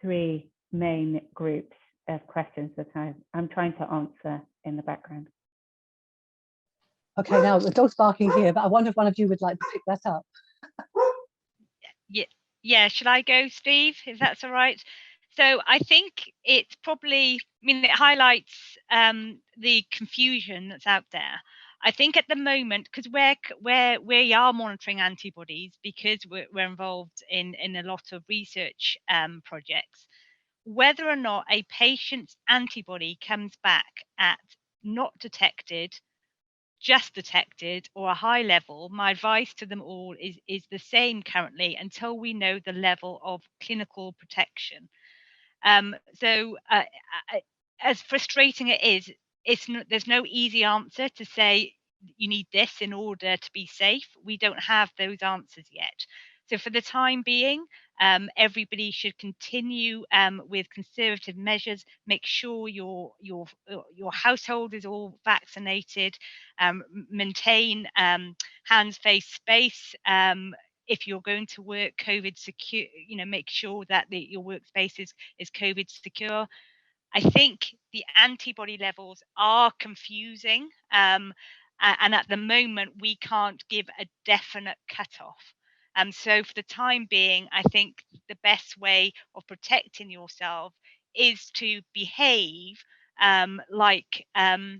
three main groups of questions that I'm trying to answer in the background. Okay, now the dog's barking here, but I wonder if one of you would like to pick that up. Yeah, should I go, Steve, if that's all right? So I think it's probably, it highlights the confusion that's out there. I think at the moment, because we are monitoring antibodies, because we're involved in a lot of research projects, whether or not a patient's antibody comes back at not detected, just detected, or a high level, my advice to them all is the same currently until we know the level of clinical protection. As frustrating it is, there's no easy answer to say you need this in order to be safe. We don't have those answers yet. So for the time being, everybody should continue with conservative measures. Make sure your household is all vaccinated. Maintain hands-face space. If you're going to work COVID secure, make sure that your workspace is COVID secure. I think the antibody levels are confusing, and at the moment we can't give a definite cutoff. So for the time being, I think the best way of protecting yourself is to behave like I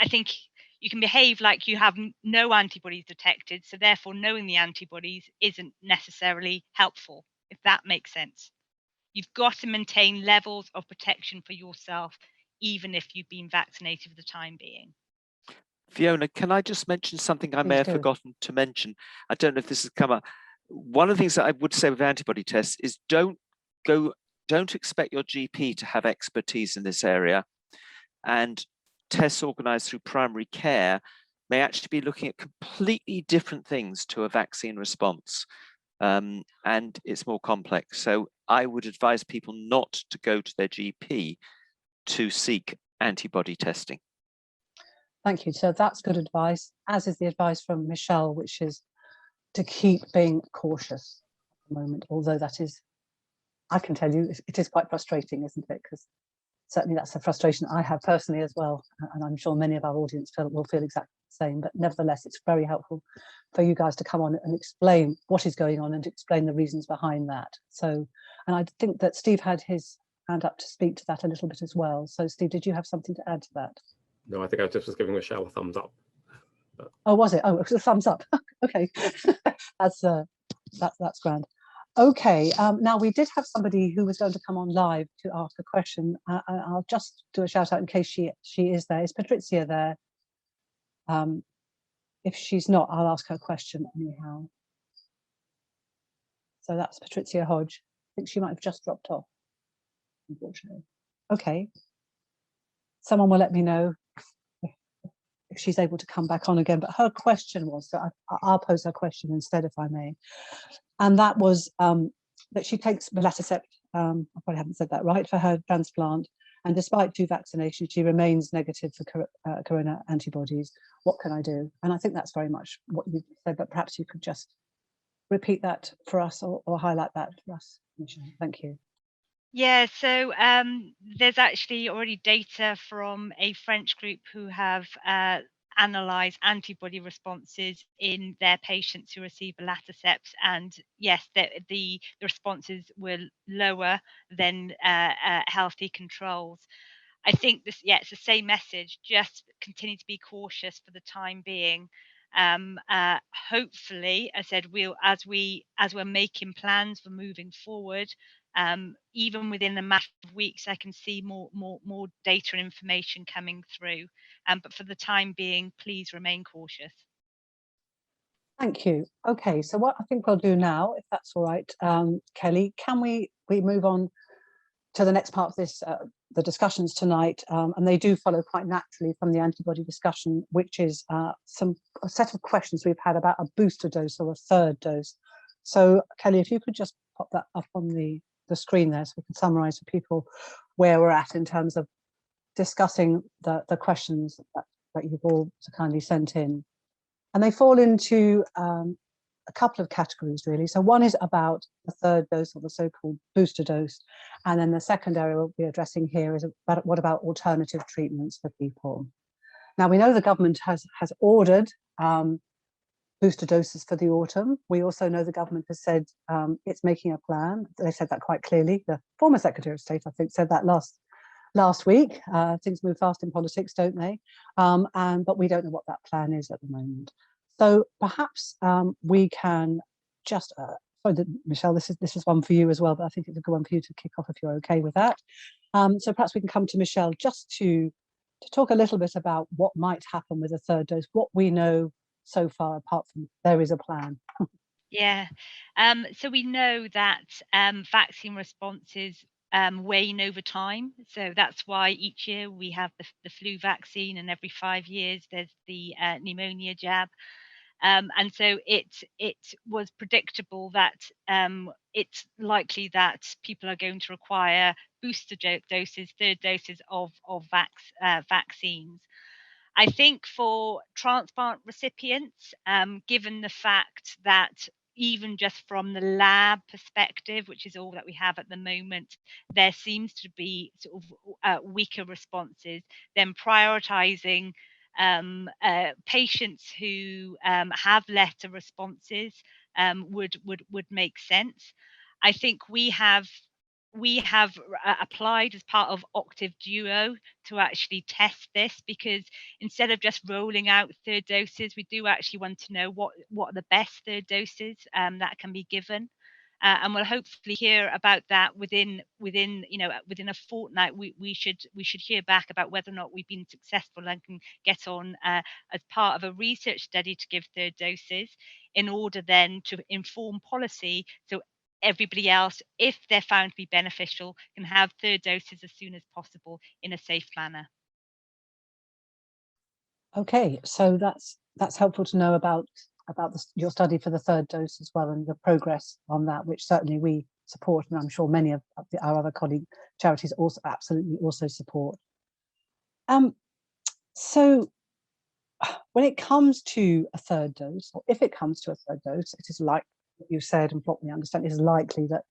think you can behave like you have no antibodies detected, so therefore knowing the antibodies isn't necessarily helpful, if that makes sense. You've got to maintain levels of protection for yourself, even if you've been vaccinated for the time being. Fiona, can I just mention something I may have forgotten to mention? I don't know if this has come up. One of the things that I would say with antibody tests is don't expect your GP to have expertise in this area, and tests organised through primary care may actually be looking at completely different things to a vaccine response, and it's more complex. So I would advise people not to go to their GP to seek antibody testing. Thank you. So that's good advice, as is the advice from Michelle, which is to keep being cautious at the moment, although that is, I can tell you, it is quite frustrating, isn't it? Because certainly that's a frustration I have personally as well, and I'm sure many of our audience will feel exactly the same. But nevertheless, it's very helpful for you guys to come on and explain what is going on and to explain the reasons behind that. So, and I think that Steve had his hand up to speak to that a little bit as well. So Steve, did you have something to add to that? No, I think I just was giving Michelle a thumbs up. But... Oh, was it? Oh, it was a thumbs up. Okay, that's grand. Okay, now we did have somebody who was going to come on live to ask a question. I'll just do a shout out in case she is there. Is Patrizia there? If she's not, I'll ask her question anyhow. So that's Patrizia Hodge. I think she might have just dropped off, unfortunately. Okay, someone will let me know if she's able to come back on again. But her question was, so I'll pose her question instead, if I may. And that was that she takes melatacept, I probably haven't said that right, for her transplant. And despite 2 vaccinations, she remains negative for corona antibodies. What can I do? And I think that's very much what you said, but perhaps you could just repeat that for us or highlight that for us, Michelle. Thank you. Yeah, so there's actually already data from a French group who have analysed antibody responses in their patients who receive melatacept, and yes, the responses were lower than healthy controls. I think this, yeah, it's the same message. Just continue to be cautious for the time being. Hopefully, I said, as we're making plans for moving forward, even within a matter of weeks, I can see more data and information coming through. But for the time being, please remain cautious. Thank you. Okay, so what I think we'll do now, if that's all right, Kelly, can we move on to the next part of this, the discussions tonight, and they do follow quite naturally from the antibody discussion, which is a set of questions we've had about a booster dose or a third dose. So Kelly, if you could just pop that up on the screen there so we can summarize for people where we're at in terms of discussing the questions that you've all so kindly sent in. And they fall into a couple of categories, really. So one is about the third dose, or the so-called booster dose. And then the second area we'll be addressing here is about what about alternative treatments for people. Now, we know the government has ordered booster doses for the autumn. We also know the government has said it's making a plan. They said that quite clearly. The former Secretary of State, I think, said that last week. Things move fast in politics, don't they? But we don't know what that plan is at the moment. So perhaps we can just sorry, Michelle, this is one for you as well, but I think it's a good one for you to kick off if you're okay with that. So perhaps we can come to Michelle just to talk a little bit about what might happen with a third dose, what we know so far, apart from there is a plan. Yeah, so we know that vaccine responses wane over time. So that's why each year we have the flu vaccine, and every 5 years there's the pneumonia jab. And so it was predictable that it's likely that people are going to require booster doses, third doses of vaccines. I think for transplant recipients, given the fact that even just from the lab perspective, which is all that we have at the moment, there seems to be sort of weaker responses, then prioritizing patients who have letter responses would make sense. I think we have applied as part of Octave Duo to actually test this, because instead of just rolling out third doses, we do actually want to know what are the best third doses that can be given. And we'll hopefully hear about that within a fortnight. We should hear back about whether or not we've been successful and can get on as part of a research study to give third doses, in order then to inform policy, so everybody else, if they're found to be beneficial, can have third doses as soon as possible in a safe manner. Okay, so that's helpful to know about your study for the third dose as well, and the progress on that, which certainly we support, and I'm sure many of our other colleague charities also absolutely also support. So when it comes to a third dose, or if it comes to a third dose, it is like what you said, and what we understand, it is likely that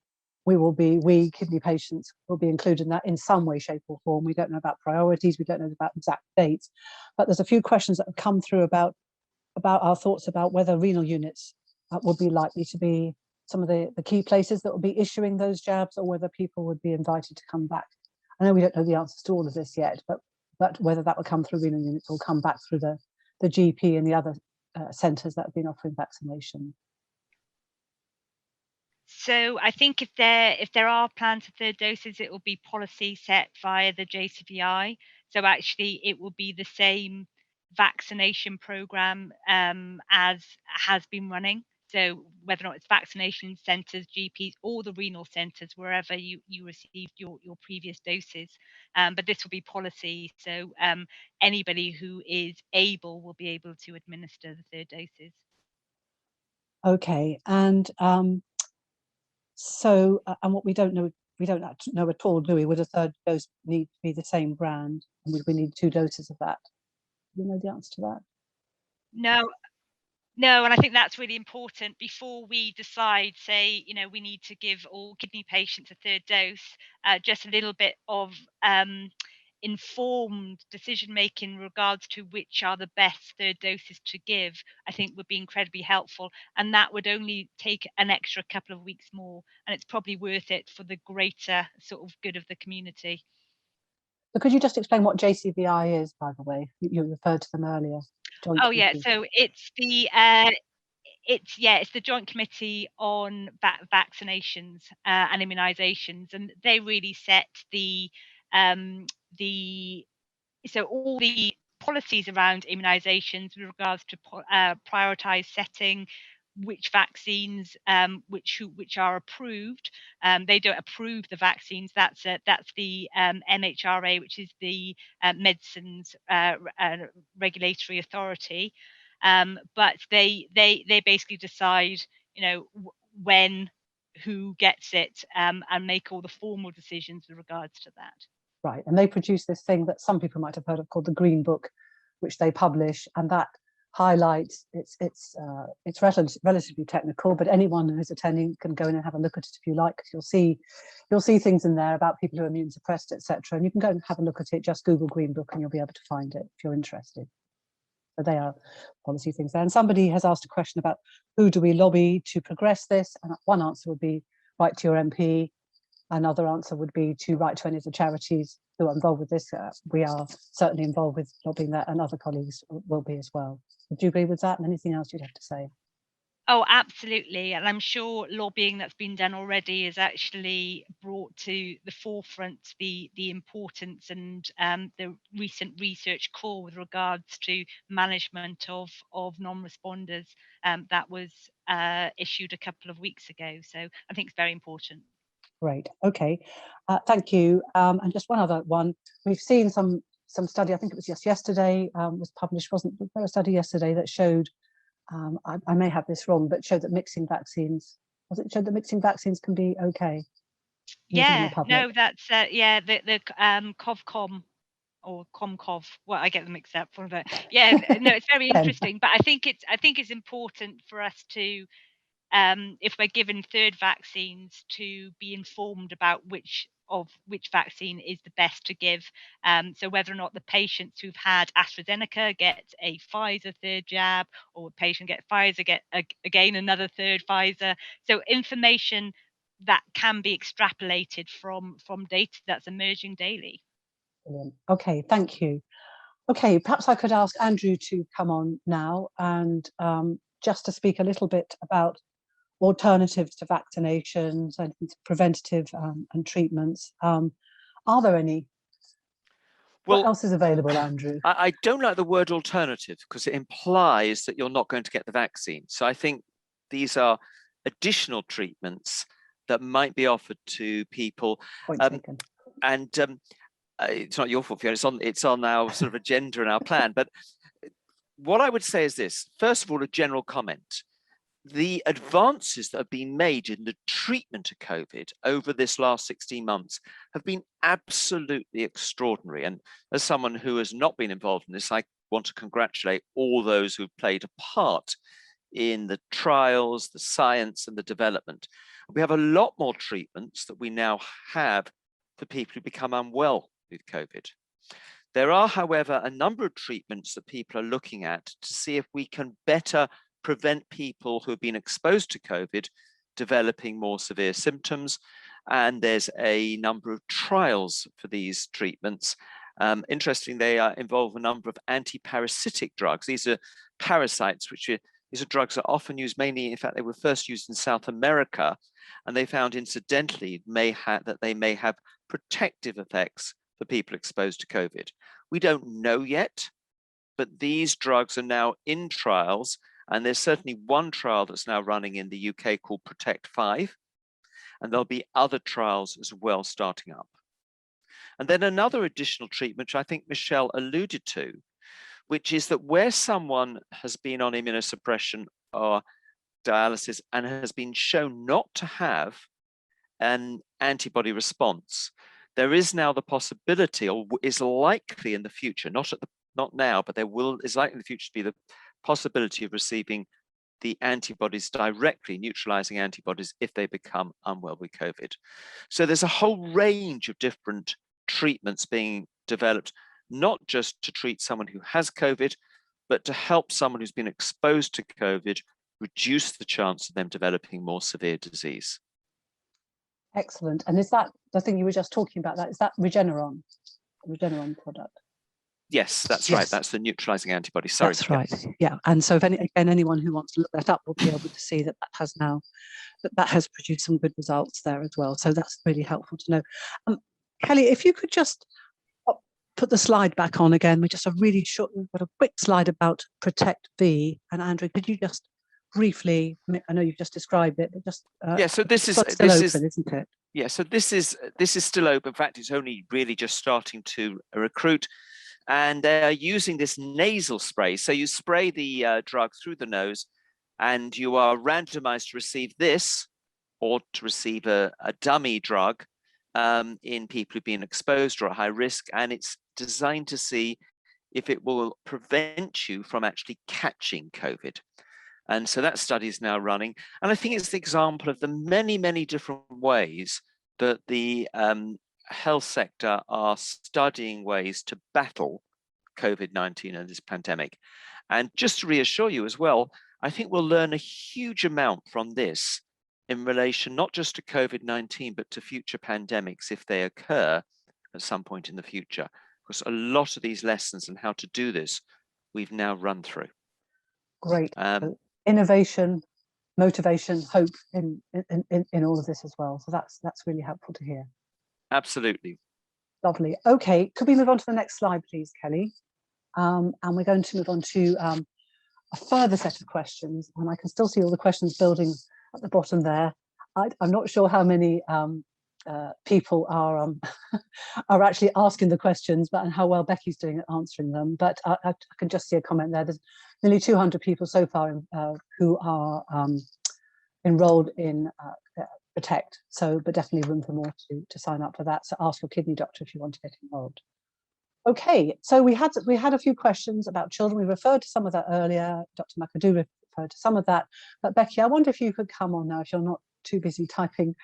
we kidney patients will be included in that in some way, shape or form. We don't know about priorities, we don't know about exact dates, but there's a few questions that have come through about our thoughts about whether renal units would be likely to be some of the key places that will be issuing those jabs, or whether people would be invited to come back. I know we don't know the answers to all of this yet, but whether that will come through renal units or come back through the GP and the other centres that have been offering vaccination. So I think if there are plans for third doses, it will be policy set via the JCVI. So actually, it will be the same vaccination program as has been running. So whether or not it's vaccination centres, GPs, or the renal centres, wherever you received your previous doses, but this will be policy. So anybody who is able will be able to administer the third doses. Okay, and so and what we don't know at all, do we? Would a third dose need to be the same brand, and would we need 2 doses of that? Do you know the answer to that? No, and I think that's really important before we decide, say, we need to give all kidney patients a third dose. Just a little bit of informed decision making in regards to which are the best third doses to give, I think would be incredibly helpful, and that would only take an extra couple of weeks more, and it's probably worth it for the greater sort of good of the community. So could you just explain what JCVI is, by the way? You referred to them earlier. Oh yeah, so it's the Joint Committee on Vaccinations and Immunisations, and they really set so all the policies around immunisations with regards to prioritised setting, which vaccines which are approved. They don't approve the vaccines. That's the MHRA, which is the Medicines Regulatory Authority. But they basically decide, when, who gets it, and make all the formal decisions with regards to that. Right, and they produce this thing that some people might have heard of called the Green Book, which they publish, and that highlights it's relatively technical, but anyone who's attending can go in and have a look at it if you like, because you'll see things in there about people who are immune suppressed, etc. And you can go and have a look at it. Just Google Green Book and you'll be able to find it if you're interested. So they are policy things there. And somebody has asked a question about who do we lobby to progress this, and one answer would be write to your MP. Another answer would be to write to any of the charities who are involved with this. We are certainly involved with lobbying that, and other colleagues will be as well. Would you agree with that? And anything else you'd have to say? Oh, absolutely. And I'm sure lobbying that's been done already has actually brought to the forefront the importance and the recent research call with regards to management of non-responders that was issued a couple of weeks ago. So I think it's very important. Great. Okay. Thank you. And just one other one. We've seen some study, I think it was just yesterday, was published, wasn't there, a study yesterday that showed, I may have this wrong, but showed that mixing vaccines, showed that mixing vaccines can be okay? Yeah, no, that's yeah, the CovCom or ComCov. Well, I get them mixed up for that. Yeah, no, it's very interesting. But I think it's important for us to, if we're given third vaccines, to be informed about which vaccine is the best to give. So whether or not the patients who've had AstraZeneca get a Pfizer third jab, or a patient get Pfizer, get again another third Pfizer. So information that can be extrapolated from data that's emerging daily. Brilliant. Okay, thank you. Okay, perhaps I could ask Andrew to come on now and just to speak a little bit about alternatives to vaccinations and preventative and treatments. Are there any? Well, what else is available, Andrew? I don't like the word alternative because it implies that you're not going to get the vaccine. So I think these are additional treatments that might be offered to people. Point taken. And it's not your fault, Fiona. It's on our sort of agenda and our plan. But what I would say is this: first of all, a general comment. The advances that have been made in the treatment of COVID over this last 16 months have been absolutely extraordinary. And as someone who has not been involved in this, I want to congratulate all those who've played a part in the trials, the science, and the development. We have a lot more treatments that we now have for people who become unwell with COVID. There are, however, a number of treatments that people are looking at to see if we can better prevent people who have been exposed to COVID developing more severe symptoms. And there's a number of trials for these treatments. Interestingly, they involve a number of anti-parasitic drugs. These are parasites, these are drugs that are often used mainly, in fact, they were first used in South America, and they found incidentally that they may have protective effects for people exposed to COVID. We don't know yet, but these drugs are now in trials. And there's certainly one trial that's now running in the UK called Protect 5, and there'll be other trials as well starting up. And then another additional treatment, which I think Michelle alluded to, which is that where someone has been on immunosuppression or dialysis and has been shown not to have an antibody response, there is now the possibility, or is likely in the future, not now, but is likely in the future to be the possibility of receiving the antibodies directly, neutralizing antibodies, if they become unwell with COVID. So there's a whole range of different treatments being developed, not just to treat someone who has COVID, but to help someone who's been exposed to COVID reduce the chance of them developing more severe disease. Excellent. And is that the thing you were just talking about? Is that Regeneron product? Yes, that's right. That's the neutralizing antibody. Sorry. That's right. Yeah. And so if anyone who wants to look that up will be able to see that that has produced some good results there as well. So that's really helpful to know. Kelly, if you could just put the slide back on again. We just have really short, we've got a quick slide about Protect V. And Andrew, could you just briefly, I know you've just described it, but just yeah. So this is still open, isn't it? Yeah. So this is still open. In fact, it's only really just starting to recruit. And they're using this nasal spray. So you spray the drug through the nose, and you are randomized to receive this or to receive a dummy drug in people who've been exposed or at high risk. And it's designed to see if it will prevent you from actually catching COVID. And so that study is now running. And I think it's the example of the many, many different ways that the health sector are studying ways to battle COVID-19 and this pandemic. And just to reassure you as well, I think we'll learn a huge amount from this in relation not just to COVID-19, but to future pandemics if they occur at some point in the future. Because a lot of these lessons and how to do this, we've now run through. Great. Innovation motivation, hope in all of this as well. So that's really helpful to hear. Absolutely. Lovely. Okay, could we move on to the next slide, please, Kelly? And we're going to move on to a further set of questions, and I can still see all the questions building at the bottom there. I'm not sure how many people are are actually asking the questions, and how well Becky's doing at answering them. But I can just see a comment there. There's nearly 200 people so far who are enrolled in Protect. So, but definitely room for more to sign up for that. So ask your kidney doctor if you want to get involved. Okay, so we had a few questions about children. We referred to some of that earlier. Dr. McAdoo referred to some of that. But Becky, I wonder if you could come on now, if you're not too busy typing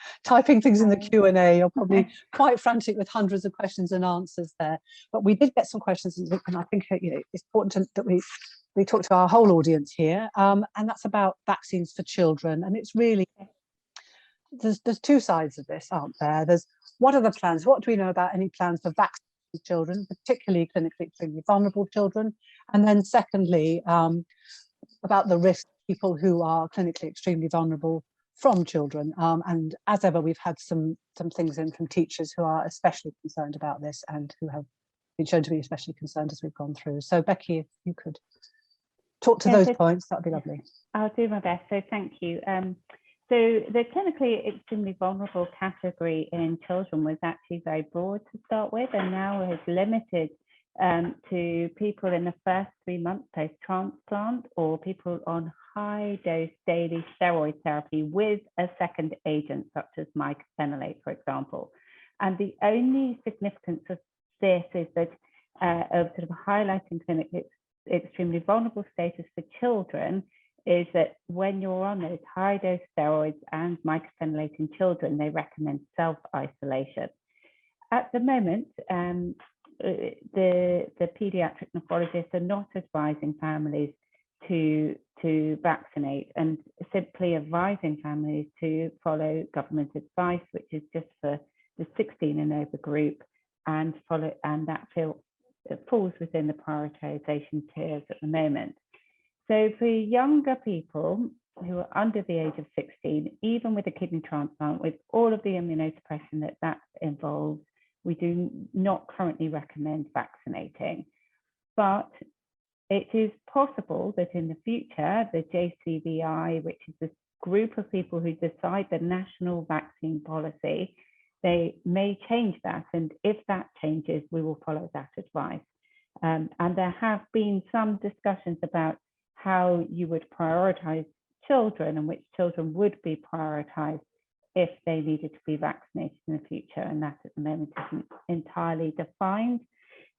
things in the Q&A. You're probably quite frantic with hundreds of questions and answers there. But we did get some questions, and I think it's important that we talk to our whole audience here, and that's about vaccines for children. And it's really, there's two sides of this, aren't there? There's what are the plans? What do we know about any plans for vaccinating children, particularly clinically extremely vulnerable children? And then secondly, about the risk people who are clinically extremely vulnerable from children. And as ever, we've had some things in from teachers who are especially concerned about this and who have been shown to be especially concerned as we've gone through. So Becky, if you could talk to those points, that'd be lovely. I'll do my best. So thank you. So the clinically extremely vulnerable category in children was actually very broad to start with, and now is limited to people in the first 3 months post-transplant, or people on high-dose daily steroid therapy with a second agent, such as mycophenolate, for example. And the only significance of this is that of sort of highlighting clinically extremely vulnerable status for children is that when you're on those high-dose steroids and mycophenolate in children, they recommend self-isolation. At the moment, the pediatric nephrologists are not advising families to vaccinate, and simply advising families to follow government advice, which is just for the 16 and over group, and that falls within the prioritization tiers at the moment. So for younger people who are under the age of 16, even with a kidney transplant, with all of the immunosuppression that involves, we do not currently recommend vaccinating. But it is possible that in the future, the JCVI, which is this group of people who decide the national vaccine policy, they may change that. And if that changes, we will follow that advice. And there have been some discussions about how you would prioritize children and which children would be prioritized if they needed to be vaccinated in the future. And that at the moment isn't entirely defined.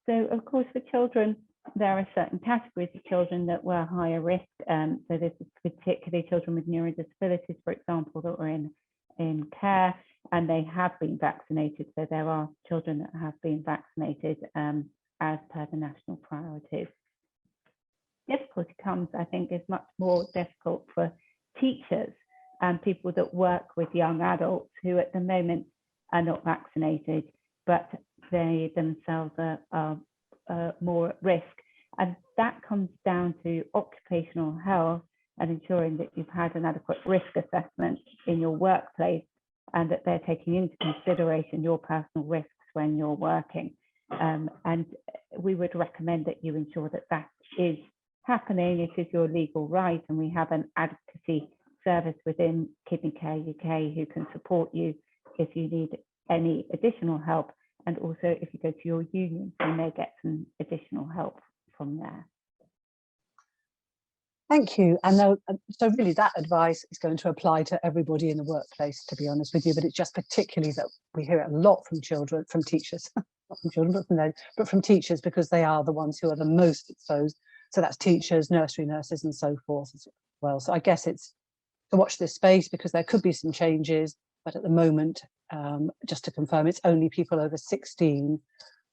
So of course, for children, there are certain categories of children that were higher risk. So this is particularly children with neurodisabilities, for example, that were in care, and they have been vaccinated. So there are children that have been vaccinated as per the national priorities. Difficulty comes, I think, is much more difficult for teachers and people that work with young adults who at the moment are not vaccinated, but they themselves are more at risk. And that comes down to occupational health and ensuring that you've had an adequate risk assessment in your workplace and that they're taking into consideration your personal risks when you're working. And we would recommend that you ensure that that is happening. It is your legal right, and we have an advocacy service within Kidney Care UK who can support you if you need any additional help, and also if you go to your union, you may get some additional help from there. Thank you. And so really that advice is going to apply to everybody in the workplace, to be honest with you, but it's just particularly that we hear it a lot from children, from teachers, not from children, but from teachers, because they are the ones who are the most exposed. So that's teachers, nursery nurses, and so forth as well. So I guess it's to watch this space, because there could be some changes, but at the moment, just to confirm, it's only people over 16.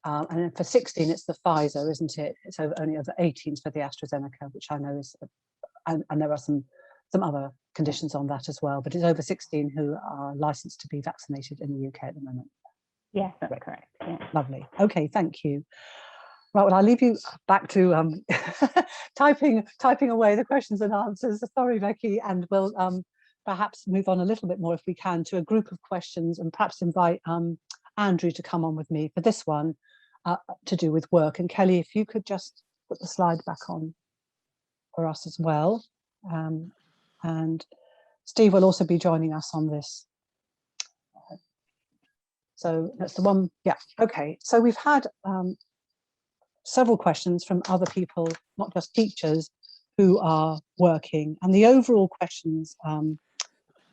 And for 16, it's the Pfizer, isn't it? It's only over 18s for the AstraZeneca, which I know is, and there are some other conditions on that as well, but it's over 16 who are licensed to be vaccinated in the UK at the moment. Yes, that's correct. Yeah. Lovely. Okay, thank you. Right, well, I'll leave you back to typing away the questions and answers. Sorry, Becky, and we'll perhaps move on a little bit more if we can to a group of questions, and perhaps invite Andrew to come on with me for this one to do with work. And Kelly, if you could just put the slide back on for us as well. And Steve will also be joining us on this. So that's the one, yeah, okay. So we've had several questions from other people, not just teachers, who are working. And the overall questions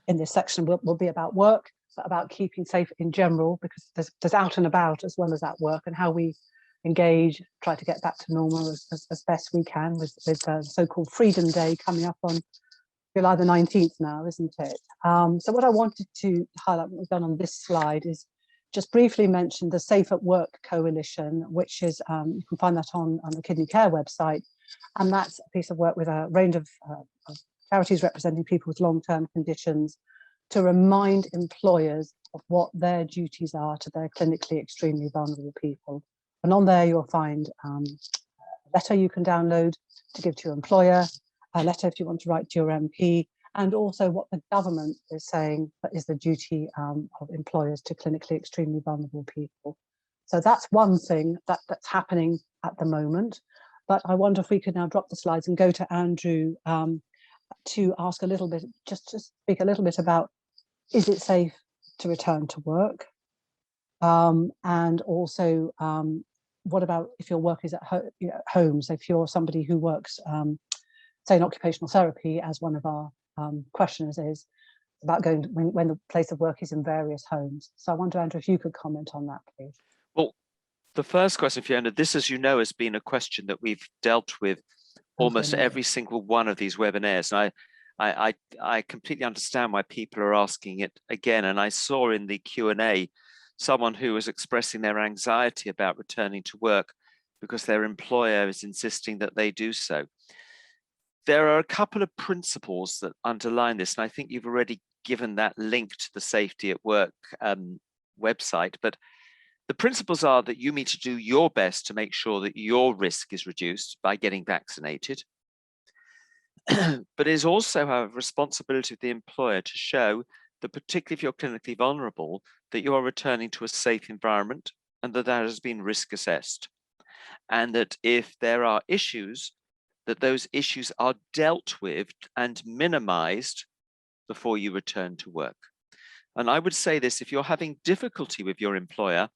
in this section will be about work, but about keeping safe in general, because there's out and about as well as at work, and how we engage, try to get back to normal as best we can with the so-called Freedom Day coming up on July the 19th now, isn't it? So what I wanted to highlight, what we've done on this slide, is just briefly mention the Safe at Work Coalition, which is, you can find that on the Kidney Care website. And that's a piece of work with a range of charities representing people with long-term conditions to remind employers of what their duties are to their clinically extremely vulnerable people. And on there, you'll find a letter you can download to give to your employer, a letter if you want to write to your MP, and also what the government is saying that is the duty of employers to clinically extremely vulnerable people. So that's one thing that's happening at the moment. But I wonder if we could now drop the slides and go to Andrew to ask a little bit, just to speak a little bit about, is it safe to return to work? And also, what about if your work is at home? So if you're somebody who works, say in occupational therapy, as one of our questioners is, about going when the place of work is in various homes. So I wonder, Andrew, if you could comment on that, please. Well, the first question, Fiona, this, as you know, has been a question that we've dealt with almost every single one of these webinars. And I completely understand why people are asking it again. And I saw in the Q&A someone who was expressing their anxiety about returning to work because their employer is insisting that they do so. There are a couple of principles that underline this, and I think you've already given that link to the Safety at Work website, but the principles are that you need to do your best to make sure that your risk is reduced by getting vaccinated. But it is also a responsibility of the employer to show that, particularly if you're clinically vulnerable, that you are returning to a safe environment and that has been risk assessed. And that if there are issues, that those issues are dealt with and minimized before you return to work. And I would say this, if you're having difficulty with your employer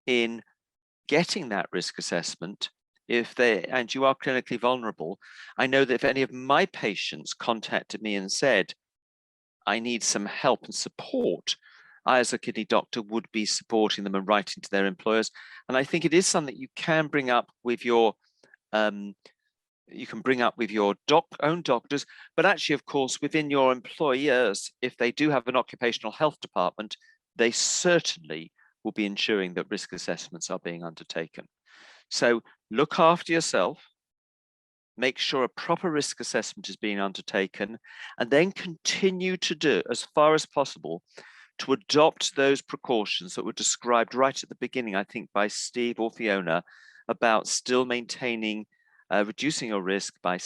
in getting that risk assessment, and you are clinically vulnerable, I know that if any of my patients contacted me and said, I need some help and support, I, as a kidney doctor, would be supporting them and writing to their employers. And I think it is something you can bring up with your own doctors, but actually, of course, within your employers, if they do have an occupational health department, they certainly will be ensuring that risk assessments are being undertaken. So look after yourself, make sure a proper risk assessment is being undertaken, and then continue to do, as far as possible, to adopt those precautions that were described right at the beginning, I think, by Steve or Fiona, about still maintaining, reducing your risk by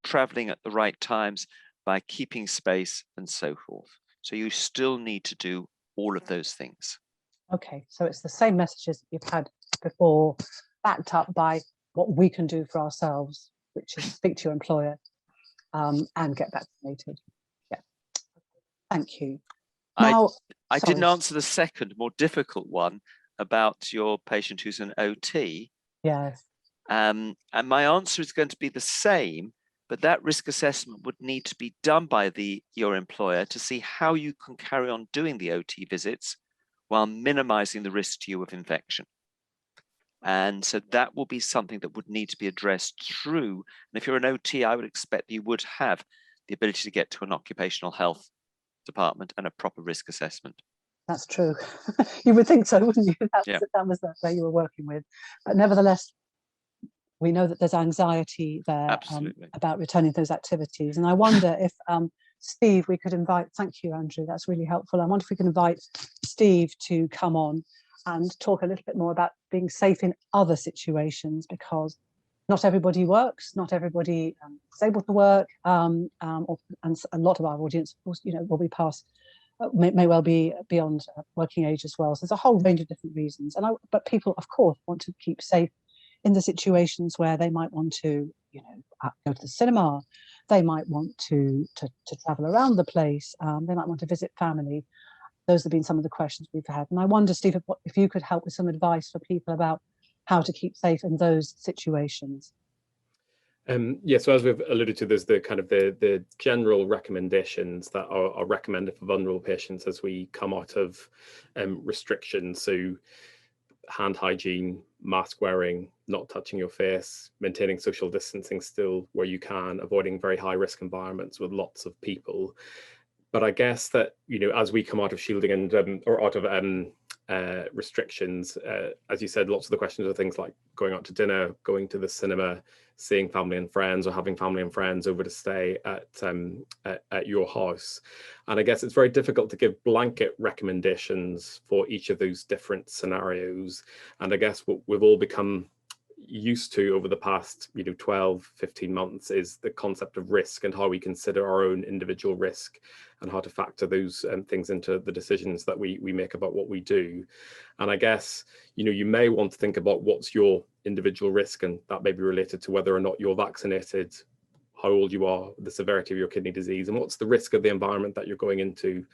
traveling at the right times, by keeping space, and so forth. So you still need to do all of those things. Okay, so it's the same messages that you've had before, backed up by what we can do for ourselves, which is speak to your employer and get vaccinated. Yeah, thank you. Now, I didn't answer the second, more difficult one about your patient who's an OT. Yes. And my answer is going to be the same, but that risk assessment would need to be done by your employer to see how you can carry on doing the OT visits while minimizing the risk to you of infection. And so that will be something that would need to be addressed through. And if you're an OT, I would expect you would have the ability to get to an occupational health department and a proper risk assessment. That's true. You would think so, wouldn't you? That was where you were working with. But nevertheless, we know that there's anxiety there about returning to those activities. And I wonder if, Steve, we could invite, thank you, Andrew, that's really helpful. I wonder if we can invite Steve to come on and talk a little bit more about being safe in other situations, because not everybody works, not everybody is able to work, and a lot of our audience, of course, will be past, may well be beyond working age as well. So there's a whole range of different reasons. But people, of course, want to keep safe in the situations where they might want to, go to the cinema, they might want to travel around the place, they might want to visit family. Those have been some of the questions we've had. And I wonder, Steve, if you could help with some advice for people about how to keep safe in those situations. Yeah, so as we've alluded to, there's the general recommendations that are recommended for vulnerable patients as we come out of restrictions. So hand hygiene, mask wearing, not touching your face, maintaining social distancing still where you can, avoiding very high risk environments with lots of people. But I guess that, as we come out of shielding and or out of restrictions, as you said, lots of the questions are things like going out to dinner, going to the cinema, seeing family and friends, or having family and friends over to stay at your house. And I guess it's very difficult to give blanket recommendations for each of those different scenarios. And I guess what we've all become used to over the past 12, 15 months is the concept of risk and how we consider our own individual risk and how to factor those things into the decisions that we make about what we do. And I guess you may want to think about what's your individual risk, and that may be related to whether or not you're vaccinated, how old you are, the severity of your kidney disease, and what's the risk of the environment that you're going into.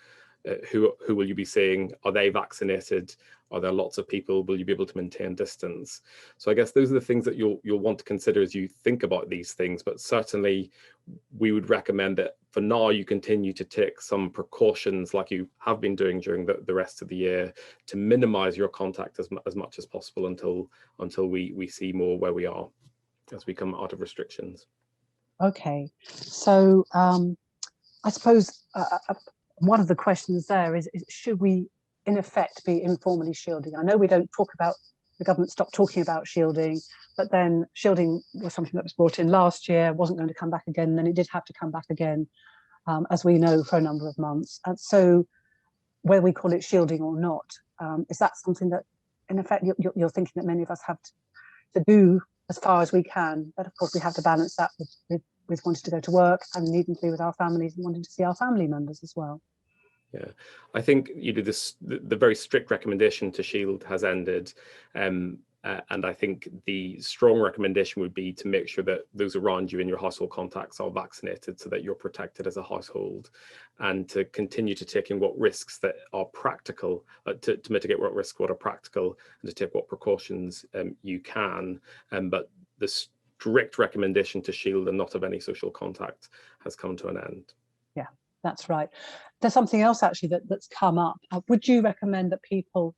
Who will you be seeing? Are they vaccinated? Are there lots of people? Will you be able to maintain distance? So I guess those are the things that you'll want to consider as you think about these things. But certainly we would recommend that for now you continue to take some precautions like you have been doing during the rest of the year to minimize your contact as much as possible until we see more where we are as we come out of restrictions. Okay, so I suppose one of the questions there is should we, in effect, be informally shielding? I know we don't talk about, the government stopped talking about shielding, but then shielding was something that was brought in last year, wasn't going to come back again, and then it did have to come back again, as we know, for a number of months. And so whether we call it shielding or not, is that something that, in effect, you're thinking that many of us have to do as far as we can? But of course, we have to balance that with wanting to go to work and needing to be with our families and wanting to see our family members as well. Yeah, I think the very strict recommendation to shield has ended, and I think the strong recommendation would be to make sure that those around you and your household contacts are vaccinated so that you're protected as a household, and to continue to take in what risks that are practical, to mitigate what risks what are practical, and to take what precautions you can. But the strict recommendation to shield and not have any social contact has come to an end. Yeah, that's right. There's something else actually that's come up. Would you recommend that people,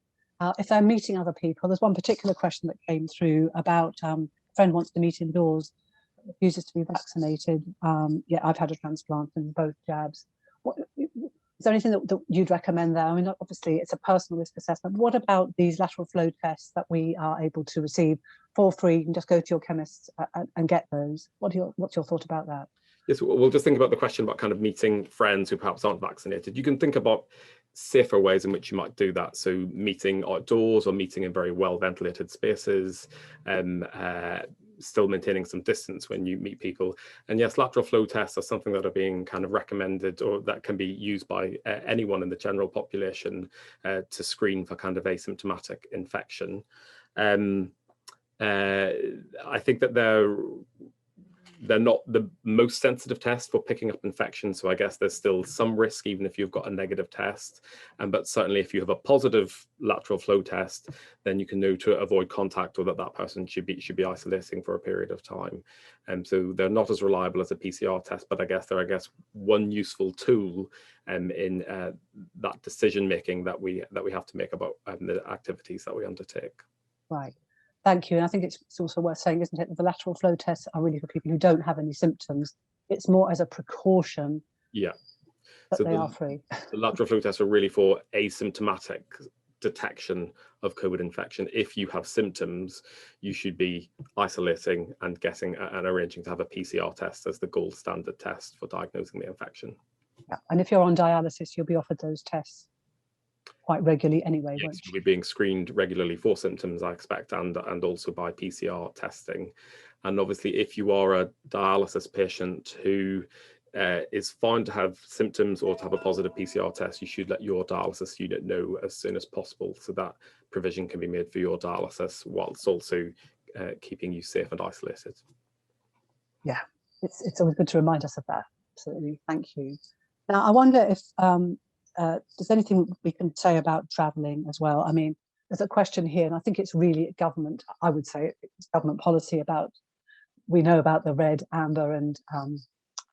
if they're meeting other people, there's one particular question that came through about a friend wants to meet indoors, refuses to be vaccinated. Yeah, I've had a transplant and both jabs. Is there anything that you'd recommend there? I mean, obviously it's a personal risk assessment. What about these lateral flow tests that we are able to receive for free? You can just go to your chemist and get those. What's your thought about that? Yes, we'll just think about the question about kind of meeting friends who perhaps aren't vaccinated. You can think about safer ways in which you might do that. So meeting outdoors or meeting in very well ventilated spaces, still maintaining some distance when you meet people. And yes, lateral flow tests are something that are being kind of recommended, or that can be used by anyone in the general population to screen for kind of asymptomatic infection. I think that they're not the most sensitive test for picking up infections. So I guess there's still some risk even if you've got a negative test. But certainly if you have a positive lateral flow test, then you can know to avoid contact, or that person should be isolating for a period of time. And so they're not as reliable as a PCR test, but I guess they're one useful tool in that decision making that we have to make about the activities that we undertake. Right. Thank you. And I think it's also worth saying, isn't it, that the lateral flow tests are really for people who don't have any symptoms. It's more as a precaution. Yeah. That they are free. The lateral flow tests are really for asymptomatic detection of COVID infection. If you have symptoms, you should be isolating and getting and arranging to have a PCR test as the gold standard test for diagnosing the infection. Yeah. And if you're on dialysis, you'll be offered those tests. quite regularly anyway, Yes, won't you'll you? be being screened regularly for symptoms, I expect, and also by PCR testing. And obviously, if you are a dialysis patient who is found to have symptoms or to have a positive PCR test, you should let your dialysis unit know as soon as possible, so that provision can be made for your dialysis whilst also keeping you safe and isolated. Yeah, it's always good to remind us of that. Absolutely, thank you. Now, I wonder if there's anything we can say about travelling as well. I mean, there's a question here, and I think it's really government, I would say it's government policy about, we know about the red, amber and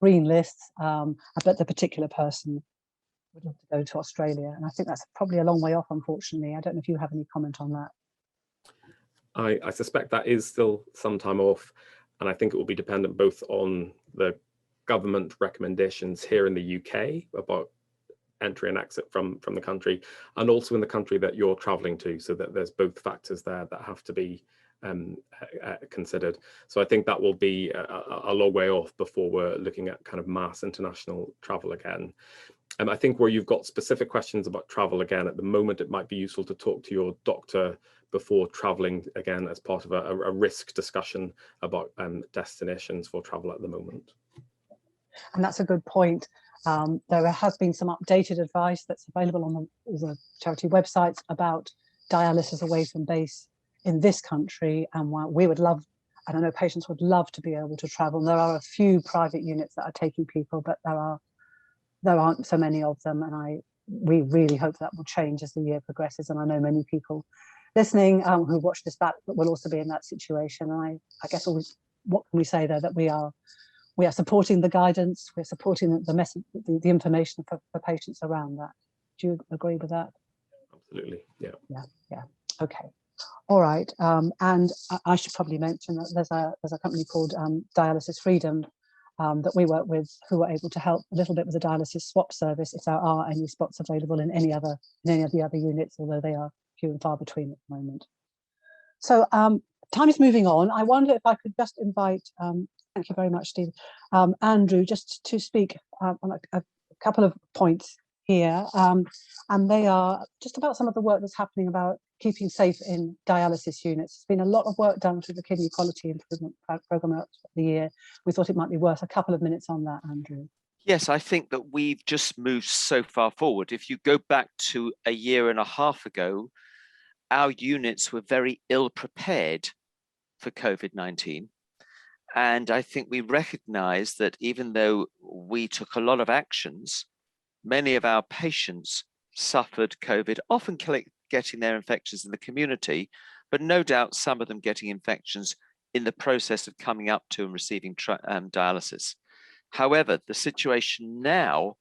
green lists, but the particular person would love to go to Australia. And I think that's probably a long way off, unfortunately. I don't know if you have any comment on that. I suspect that is still some time off, and I think it will be dependent both on the government recommendations here in the UK about entry and exit from the country, and also in the country that you're traveling to, so that there's both factors there that have to be considered. So I think that will be a long way off before we're looking at kind of mass international travel again. I think where you've got specific questions about travel again at the moment, it might be useful to talk to your doctor before traveling again as part of a risk discussion about destinations for travel at the moment. And that's a good point. There has been some updated advice that's available on all the charity websites about dialysis away from base in this country, and we would love, and I know patients would love to be able to travel. And there are a few private units that are taking people, but there aren't so many of them, and we really hope that will change as the year progresses. And I know many people listening who watch this back will also be in that situation. And I guess always, what can we say there, that we are supporting the guidance, we're supporting the message, the information for patients around that. Do you agree with that? Absolutely, yeah. Yeah. Okay. All right. And I should probably mention that there's a company called Dialysis Freedom that we work with, who are able to help a little bit with the dialysis swap service if there are any spots available in any of the other units, although they are few and far between at the moment. So time is moving on. I wonder if I could just invite, thank you very much, Steve, Andrew, just to speak on a couple of points here, and they are just about some of the work that's happening about keeping safe in dialysis units. There's been a lot of work done through the Kidney Quality Improvement Programme out the year. We thought it might be worth a couple of minutes on that, Andrew. Yes, I think that we've just moved so far forward. If you go back to a year and a half ago, our units were very ill prepared for COVID-19. And I think we recognize that even though we took a lot of actions, many of our patients suffered COVID, often getting their infections in the community, but no doubt some of them getting infections in the process of coming up to and receiving dialysis. However, the situation now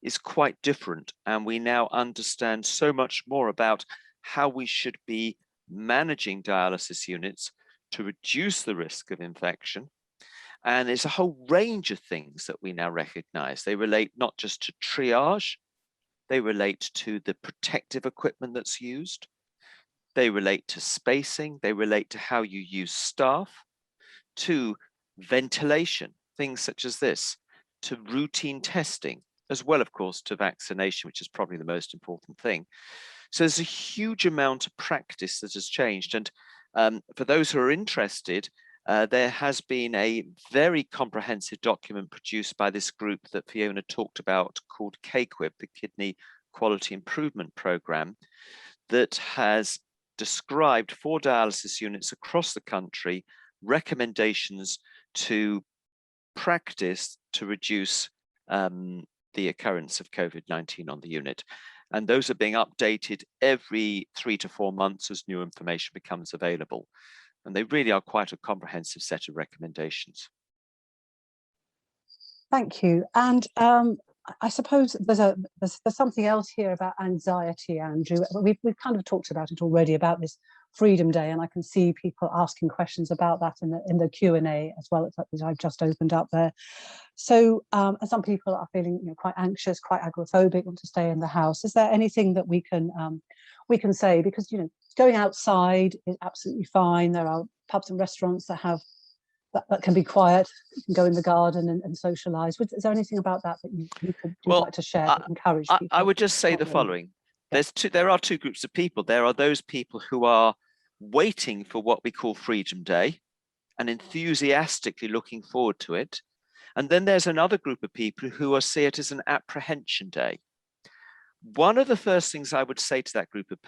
is quite different, and we now understand so much more about how we should be managing dialysis units to reduce the risk of infection. And there's a whole range of things that we now recognize. They relate not just to triage, they relate to the protective equipment that's used, they relate to spacing, they relate to how you use staff, to ventilation, things such as this, to routine testing, as well, of course, to vaccination, which is probably the most important thing. So there's a huge amount of practice that has changed. And for those who are interested, there has been a very comprehensive document produced by this group that Fiona talked about called KQIP, the Kidney Quality Improvement Programme, that has described for dialysis units across the country recommendations to practice to reduce the occurrence of COVID-19 on the unit. And those are being updated every 3 to 4 months as new information becomes available. And they really are quite a comprehensive set of recommendations. Thank you. And I suppose there's something else here about anxiety, Andrew. We've kind of talked about it already, about this Freedom Day, and I can see people asking questions about that in the Q&A as well as I've just opened up there. So some people are feeling quite anxious, quite agoraphobic, want to stay in the house. Is there anything that we can say? Because going outside is absolutely fine. There are pubs and restaurants that have that can be quiet. You can go in the garden and socialise. Is there anything about that that you'd like to share to encourage people? I would just say the following. There are two groups of people. There are those people who are waiting for what we call Freedom Day and enthusiastically looking forward to it. And then there's another group of people who will see it as an apprehension day. One of the first things I would say to that group of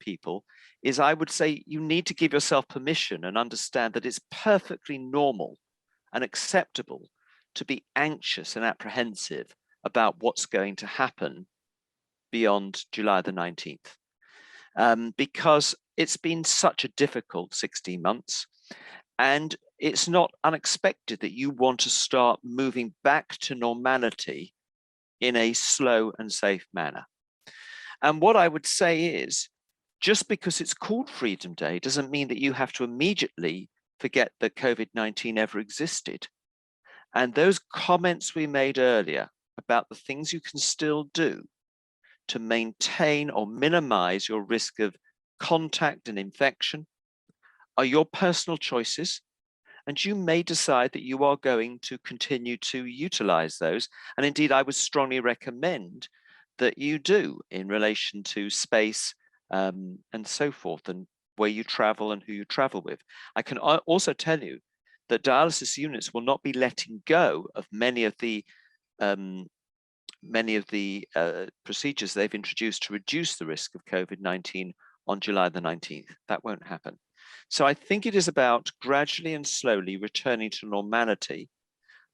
people is I would say you need to give yourself permission and understand that it's perfectly normal and acceptable to be anxious and apprehensive about what's going to happen beyond July the 19th, because it's been such a difficult 16 months. And it's not unexpected that you want to start moving back to normality in a slow and safe manner. And what I would say is, just because it's called Freedom Day doesn't mean that you have to immediately forget that COVID-19 ever existed. And those comments we made earlier about the things you can still do to maintain or minimize your risk of contact and infection are your personal choices. And you may decide that you are going to continue to utilize those. And indeed, I would strongly recommend that you do in relation to space and so forth, and where you travel and who you travel with. I can also tell you that dialysis units will not be letting go of many of the procedures they've introduced to reduce the risk of COVID-19 on July the 19th. That won't happen. So I think it is about gradually and slowly returning to normality,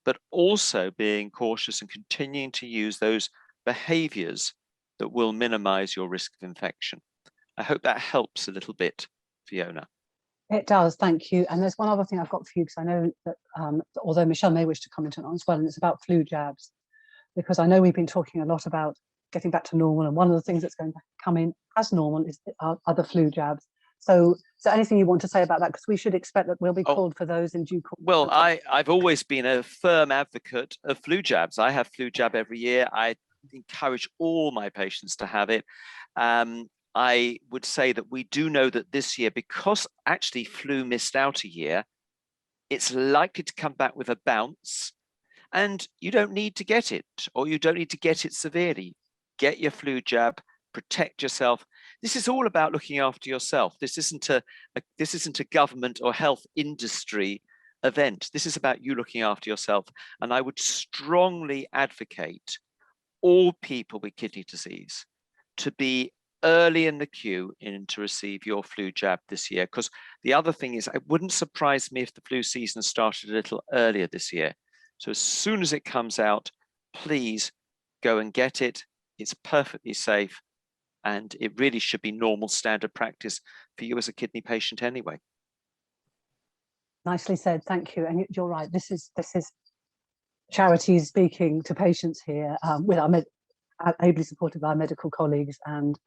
but also being cautious and continuing to use those behaviors that will minimize your risk of infection. I hope that helps a little bit, Fiona. It does, thank you. And there's one other thing I've got for you, because I know that although Michelle may wish to comment on it as well, and it's about flu jabs, because I know we've been talking a lot about getting back to normal, and one of the things that's going to come in as normal is other flu jabs. So anything you want to say about that? Because we should expect that we'll be called for those in due course. Well, I've always been a firm advocate of flu jabs. I have flu jab every year. I encourage all my patients to have it. I would say that we do know that this year, because actually flu missed out a year, it's likely to come back with a bounce, and you don't need to get it, or you don't need to get it severely. Get your flu jab, protect yourself. This is all about looking after yourself. This isn't a government or health industry event. This is about you looking after yourself. And I would strongly advocate all people with kidney disease to be early in the queue to receive your flu jab this year. Because the other thing is, it wouldn't surprise me if the flu season started a little earlier this year. So as soon as it comes out, please go and get it. It's perfectly safe. And it really should be normal standard practice for you as a kidney patient anyway. Nicely said, thank you. And you're right, this is charities speaking to patients here, with our ably supported by our medical colleagues, and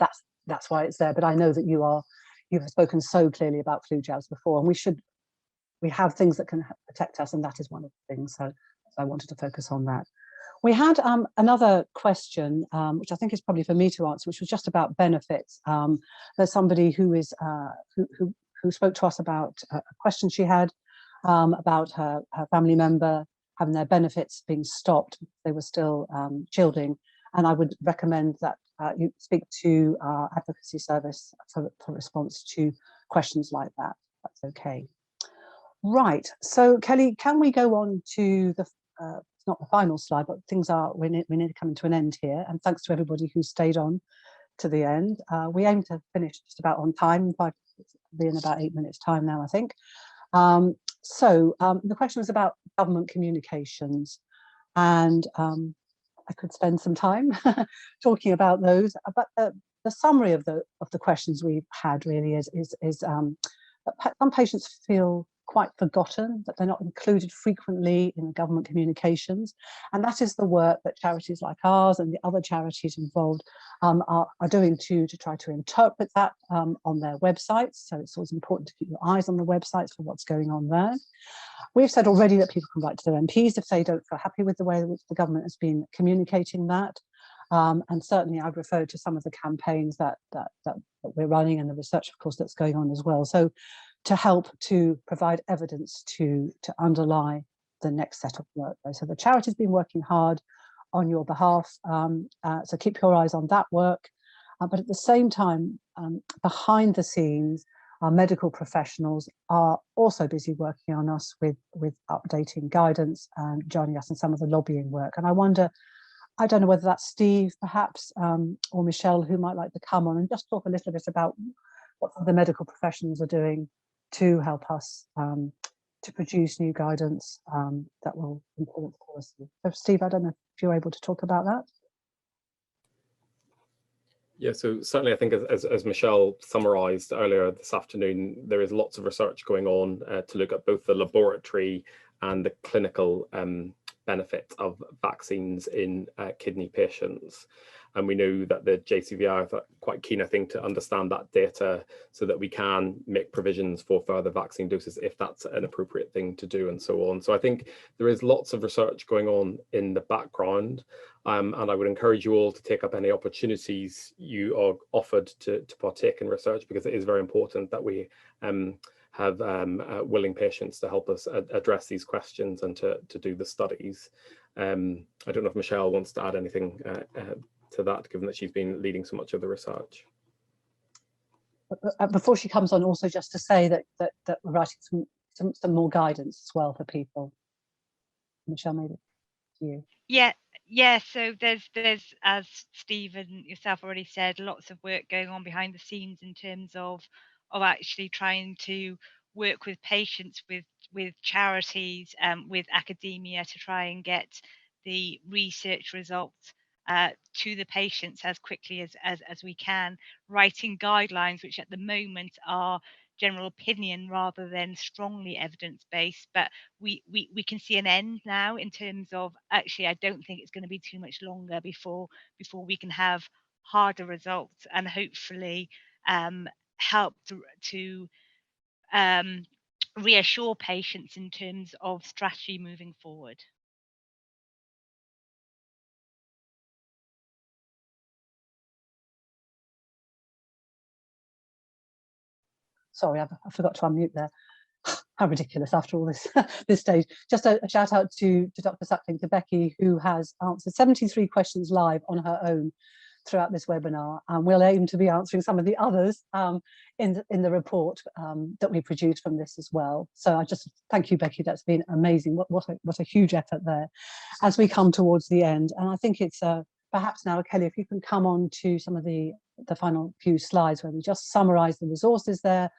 that's why it's there. But I know that you have spoken so clearly about flu jabs before, and we have things that can protect us, and that is one of the things. So I wanted to focus on that. We had another question, which I think is probably for me to answer, which was just about benefits. There's somebody who spoke to us about a question she had about her family member having their benefits being stopped. They were still shielding, and I would recommend that you speak to our advocacy service for response to questions like that. That's okay. Right. So Kelly, can we go on to the not the final slide, but we're nearly coming to an end here, and thanks to everybody who stayed on to the end. We aim to finish just about on time, be in about 8 minutes time now, I think. So the question was about government communications, and I could spend some time talking about those, but the summary of the questions we've had really is that some patients feel quite forgotten, that they're not included frequently in government communications, and that is the work that charities like ours and the other charities involved are doing to try to interpret that on their websites. So it's always important to keep your eyes on the websites for what's going on there. We've said already that people can write to their MPs if they don't feel happy with the way in which the government has been communicating that. And certainly I've referred to some of the campaigns that we're running, and the research, of course, that's going on as well. So to help to provide evidence to underlie the next set of work. So the charity's been working hard on your behalf. So keep your eyes on that work. But at the same time, behind the scenes, our medical professionals are also busy working on us with updating guidance and joining us in some of the lobbying work. And I wonder, I don't know whether that's Steve perhaps, or Michelle, who might like to come on and just talk a little bit about what the medical professionals are doing to help us to produce new guidance that will influence policy. So Steve, I don't know if you're able to talk about that. Yeah, so certainly I think as Michelle summarised earlier this afternoon, there is lots of research going on to look at both the laboratory and the clinical benefit of vaccines in kidney patients. And we know that the JCVI are quite keen, I think, to understand that data so that we can make provisions for further vaccine doses if that's an appropriate thing to do and so on. So I think there is lots of research going on in the background. And I would encourage you all to take up any opportunities you are offered to partake in research, because it is very important that we have willing patients to help us address these questions and to do the studies. I don't know if Michelle wants to add anything to that, given that she's been leading so much of the research. Before she comes on, also just to say that we're writing some more guidance as well for people. Michelle, maybe to you. Yeah, so there's as Steve and yourself already said, lots of work going on behind the scenes in terms of actually trying to work with patients, with charities, with academia to try and get the research results to the patients as quickly as we can, writing guidelines which at the moment are general opinion rather than strongly evidence-based, but we can see an end now in terms of, actually I don't think it's going to be too much longer before we can have harder results and hopefully help to reassure patients in terms of strategy moving forward. Sorry, I forgot to unmute there. How ridiculous after all this stage. Just a shout out to Dr. Suckling, to Becky, who has answered 73 questions live on her own throughout this webinar, and we'll aim to be answering some of the others in the report that we produced from this as well. So I just thank you, Becky. That's been amazing. What a huge effort there as we come towards the end. And I think it's perhaps now, Kelly, if you can come on to some of the final few slides where we just summarize the resources there,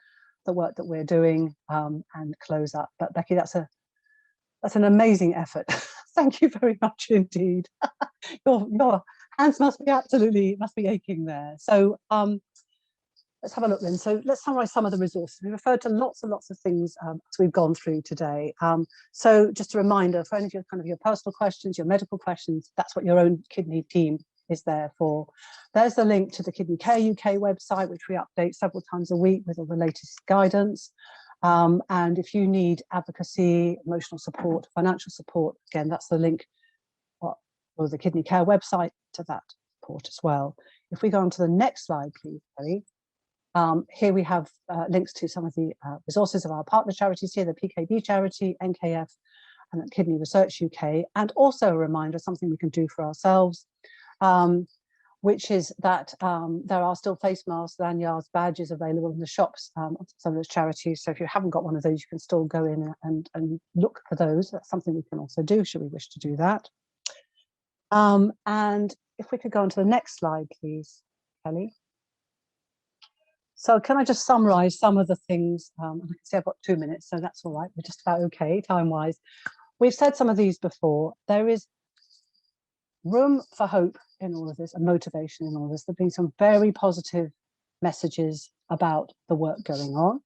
the work that we're doing, and close up. But Becky, that's an amazing effort. Thank you very much indeed. Your hands must be aching there. So let's have a look then. So let's summarize some of the resources. We referred to lots and lots of things as we've gone through today. So just a reminder, for any of your your personal questions, your medical questions, that's what your own kidney team is there for. There's the link to the Kidney Care UK website, which we update several times a week with all the latest guidance. And if you need advocacy, emotional support, financial support, again, that's the link for the Kidney Care website to that support as well. If we go on to the next slide, please, Kelly. Here we have links to some of the resources of our partner charities here, the PKB charity, NKF, and Kidney Research UK, and also a reminder, something we can do for ourselves, which is that there are still face masks, lanyards, badges available in the shops of some of those charities. So if you haven't got one of those, you can still go in and look for those. That's something we can also do, should we wish to do that. And if we could go on to the next slide, please, Kelly. So can I just summarize some of the things? I can see I've got 2 minutes, so that's all right. We're just about okay, time-wise. We've said some of these before. There is room for hope in all of this and motivation in all of this. There have been some very positive messages about the work going on,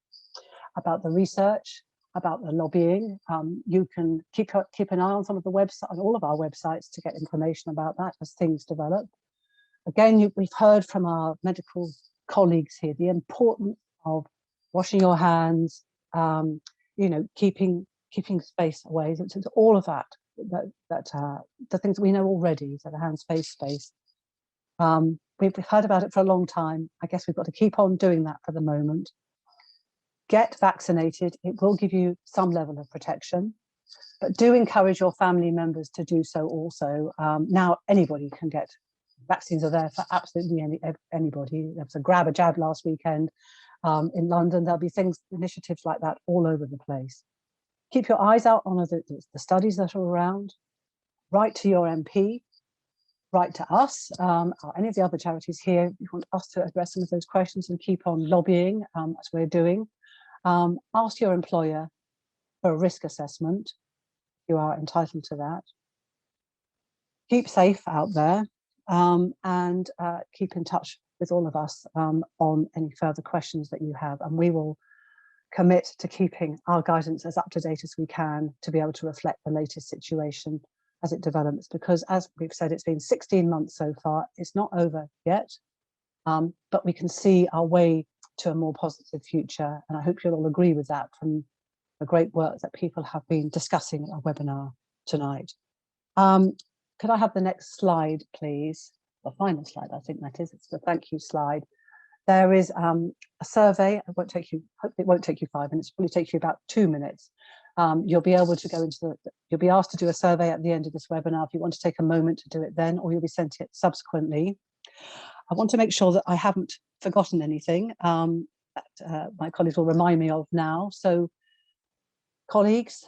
about the research, about the lobbying. You can keep an eye on some of the websites, on all of our websites, to get information about that as things develop. Again, we've heard from our medical colleagues here the importance of washing your hands, keeping space away. So all of that the things we know already, so the hands, face space. We've heard about it for a long time. I guess we've got to keep on doing that for the moment. Get vaccinated. It will give you some level of protection, but do encourage your family members to do so also. Now anybody can get Vaccines are there for absolutely anybody. There was a grab a jab last weekend in London. There'll be initiatives like that all over the place. Keep your eyes out on the studies that are around. Write to your MP, write to us, or any of the other charities here. If you want us to address some of those questions and keep on lobbying, as we're doing. Ask your employer for a risk assessment. You are entitled to that. Keep safe out there, and keep in touch with all of us on any further questions that you have, and we will commit to keeping our guidance as up to date as we can to be able to reflect the latest situation as it develops, because as we've said, it's been 16 months so far. It's not over yet, but we can see our way to a more positive future, and I hope you'll all agree with that from the great work that people have been discussing at our webinar tonight. Could I have the next slide, please? The final slide, I think that is. It's the thank you slide. There is a survey. It won't take you, hopefully it won't take you 5 minutes, it'll probably take you about 2 minutes. You'll be able to go into you'll be asked to do a survey at the end of this webinar if you want to take a moment to do it then, or you'll be sent it subsequently. I want to make sure that I haven't forgotten anything that my colleagues will remind me of now. So colleagues,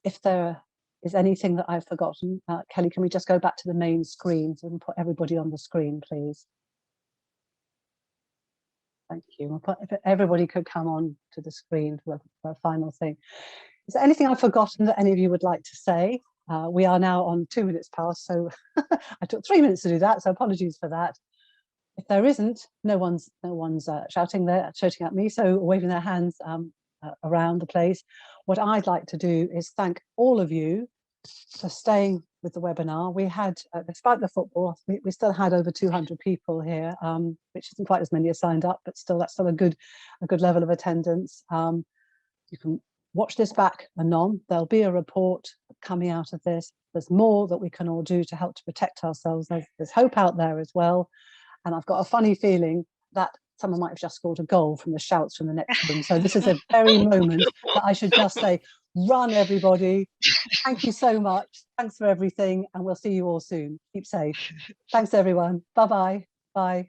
if there is anything that I've forgotten, Kelly, can we just go back to the main screen so we can put everybody on the screen, please? Thank you. If everybody could come on to the screen for a final thing. Is there anything I've forgotten that any of you would like to say? We are now on 2 minutes past, so I took 3 minutes to do that, so apologies for that. If there isn't, no one's shouting at me, so waving their hands around the place. What I'd like to do is thank all of you for staying with the webinar. We had, despite the football, we still had over 200 people here, which isn't quite as many as signed up, but still that's still a good level of attendance. You can watch this back anon. There'll be a report coming out of this. There's more that we can all do to help to protect ourselves. There's hope out there as well. And I've got a funny feeling that someone might have just scored a goal from the shouts from the next room. So this is a very moment that I should just say, run everybody. Thank you so much. Thanks for everything. And we'll see you all soon. Keep safe. Thanks everyone. Bye-bye. Bye.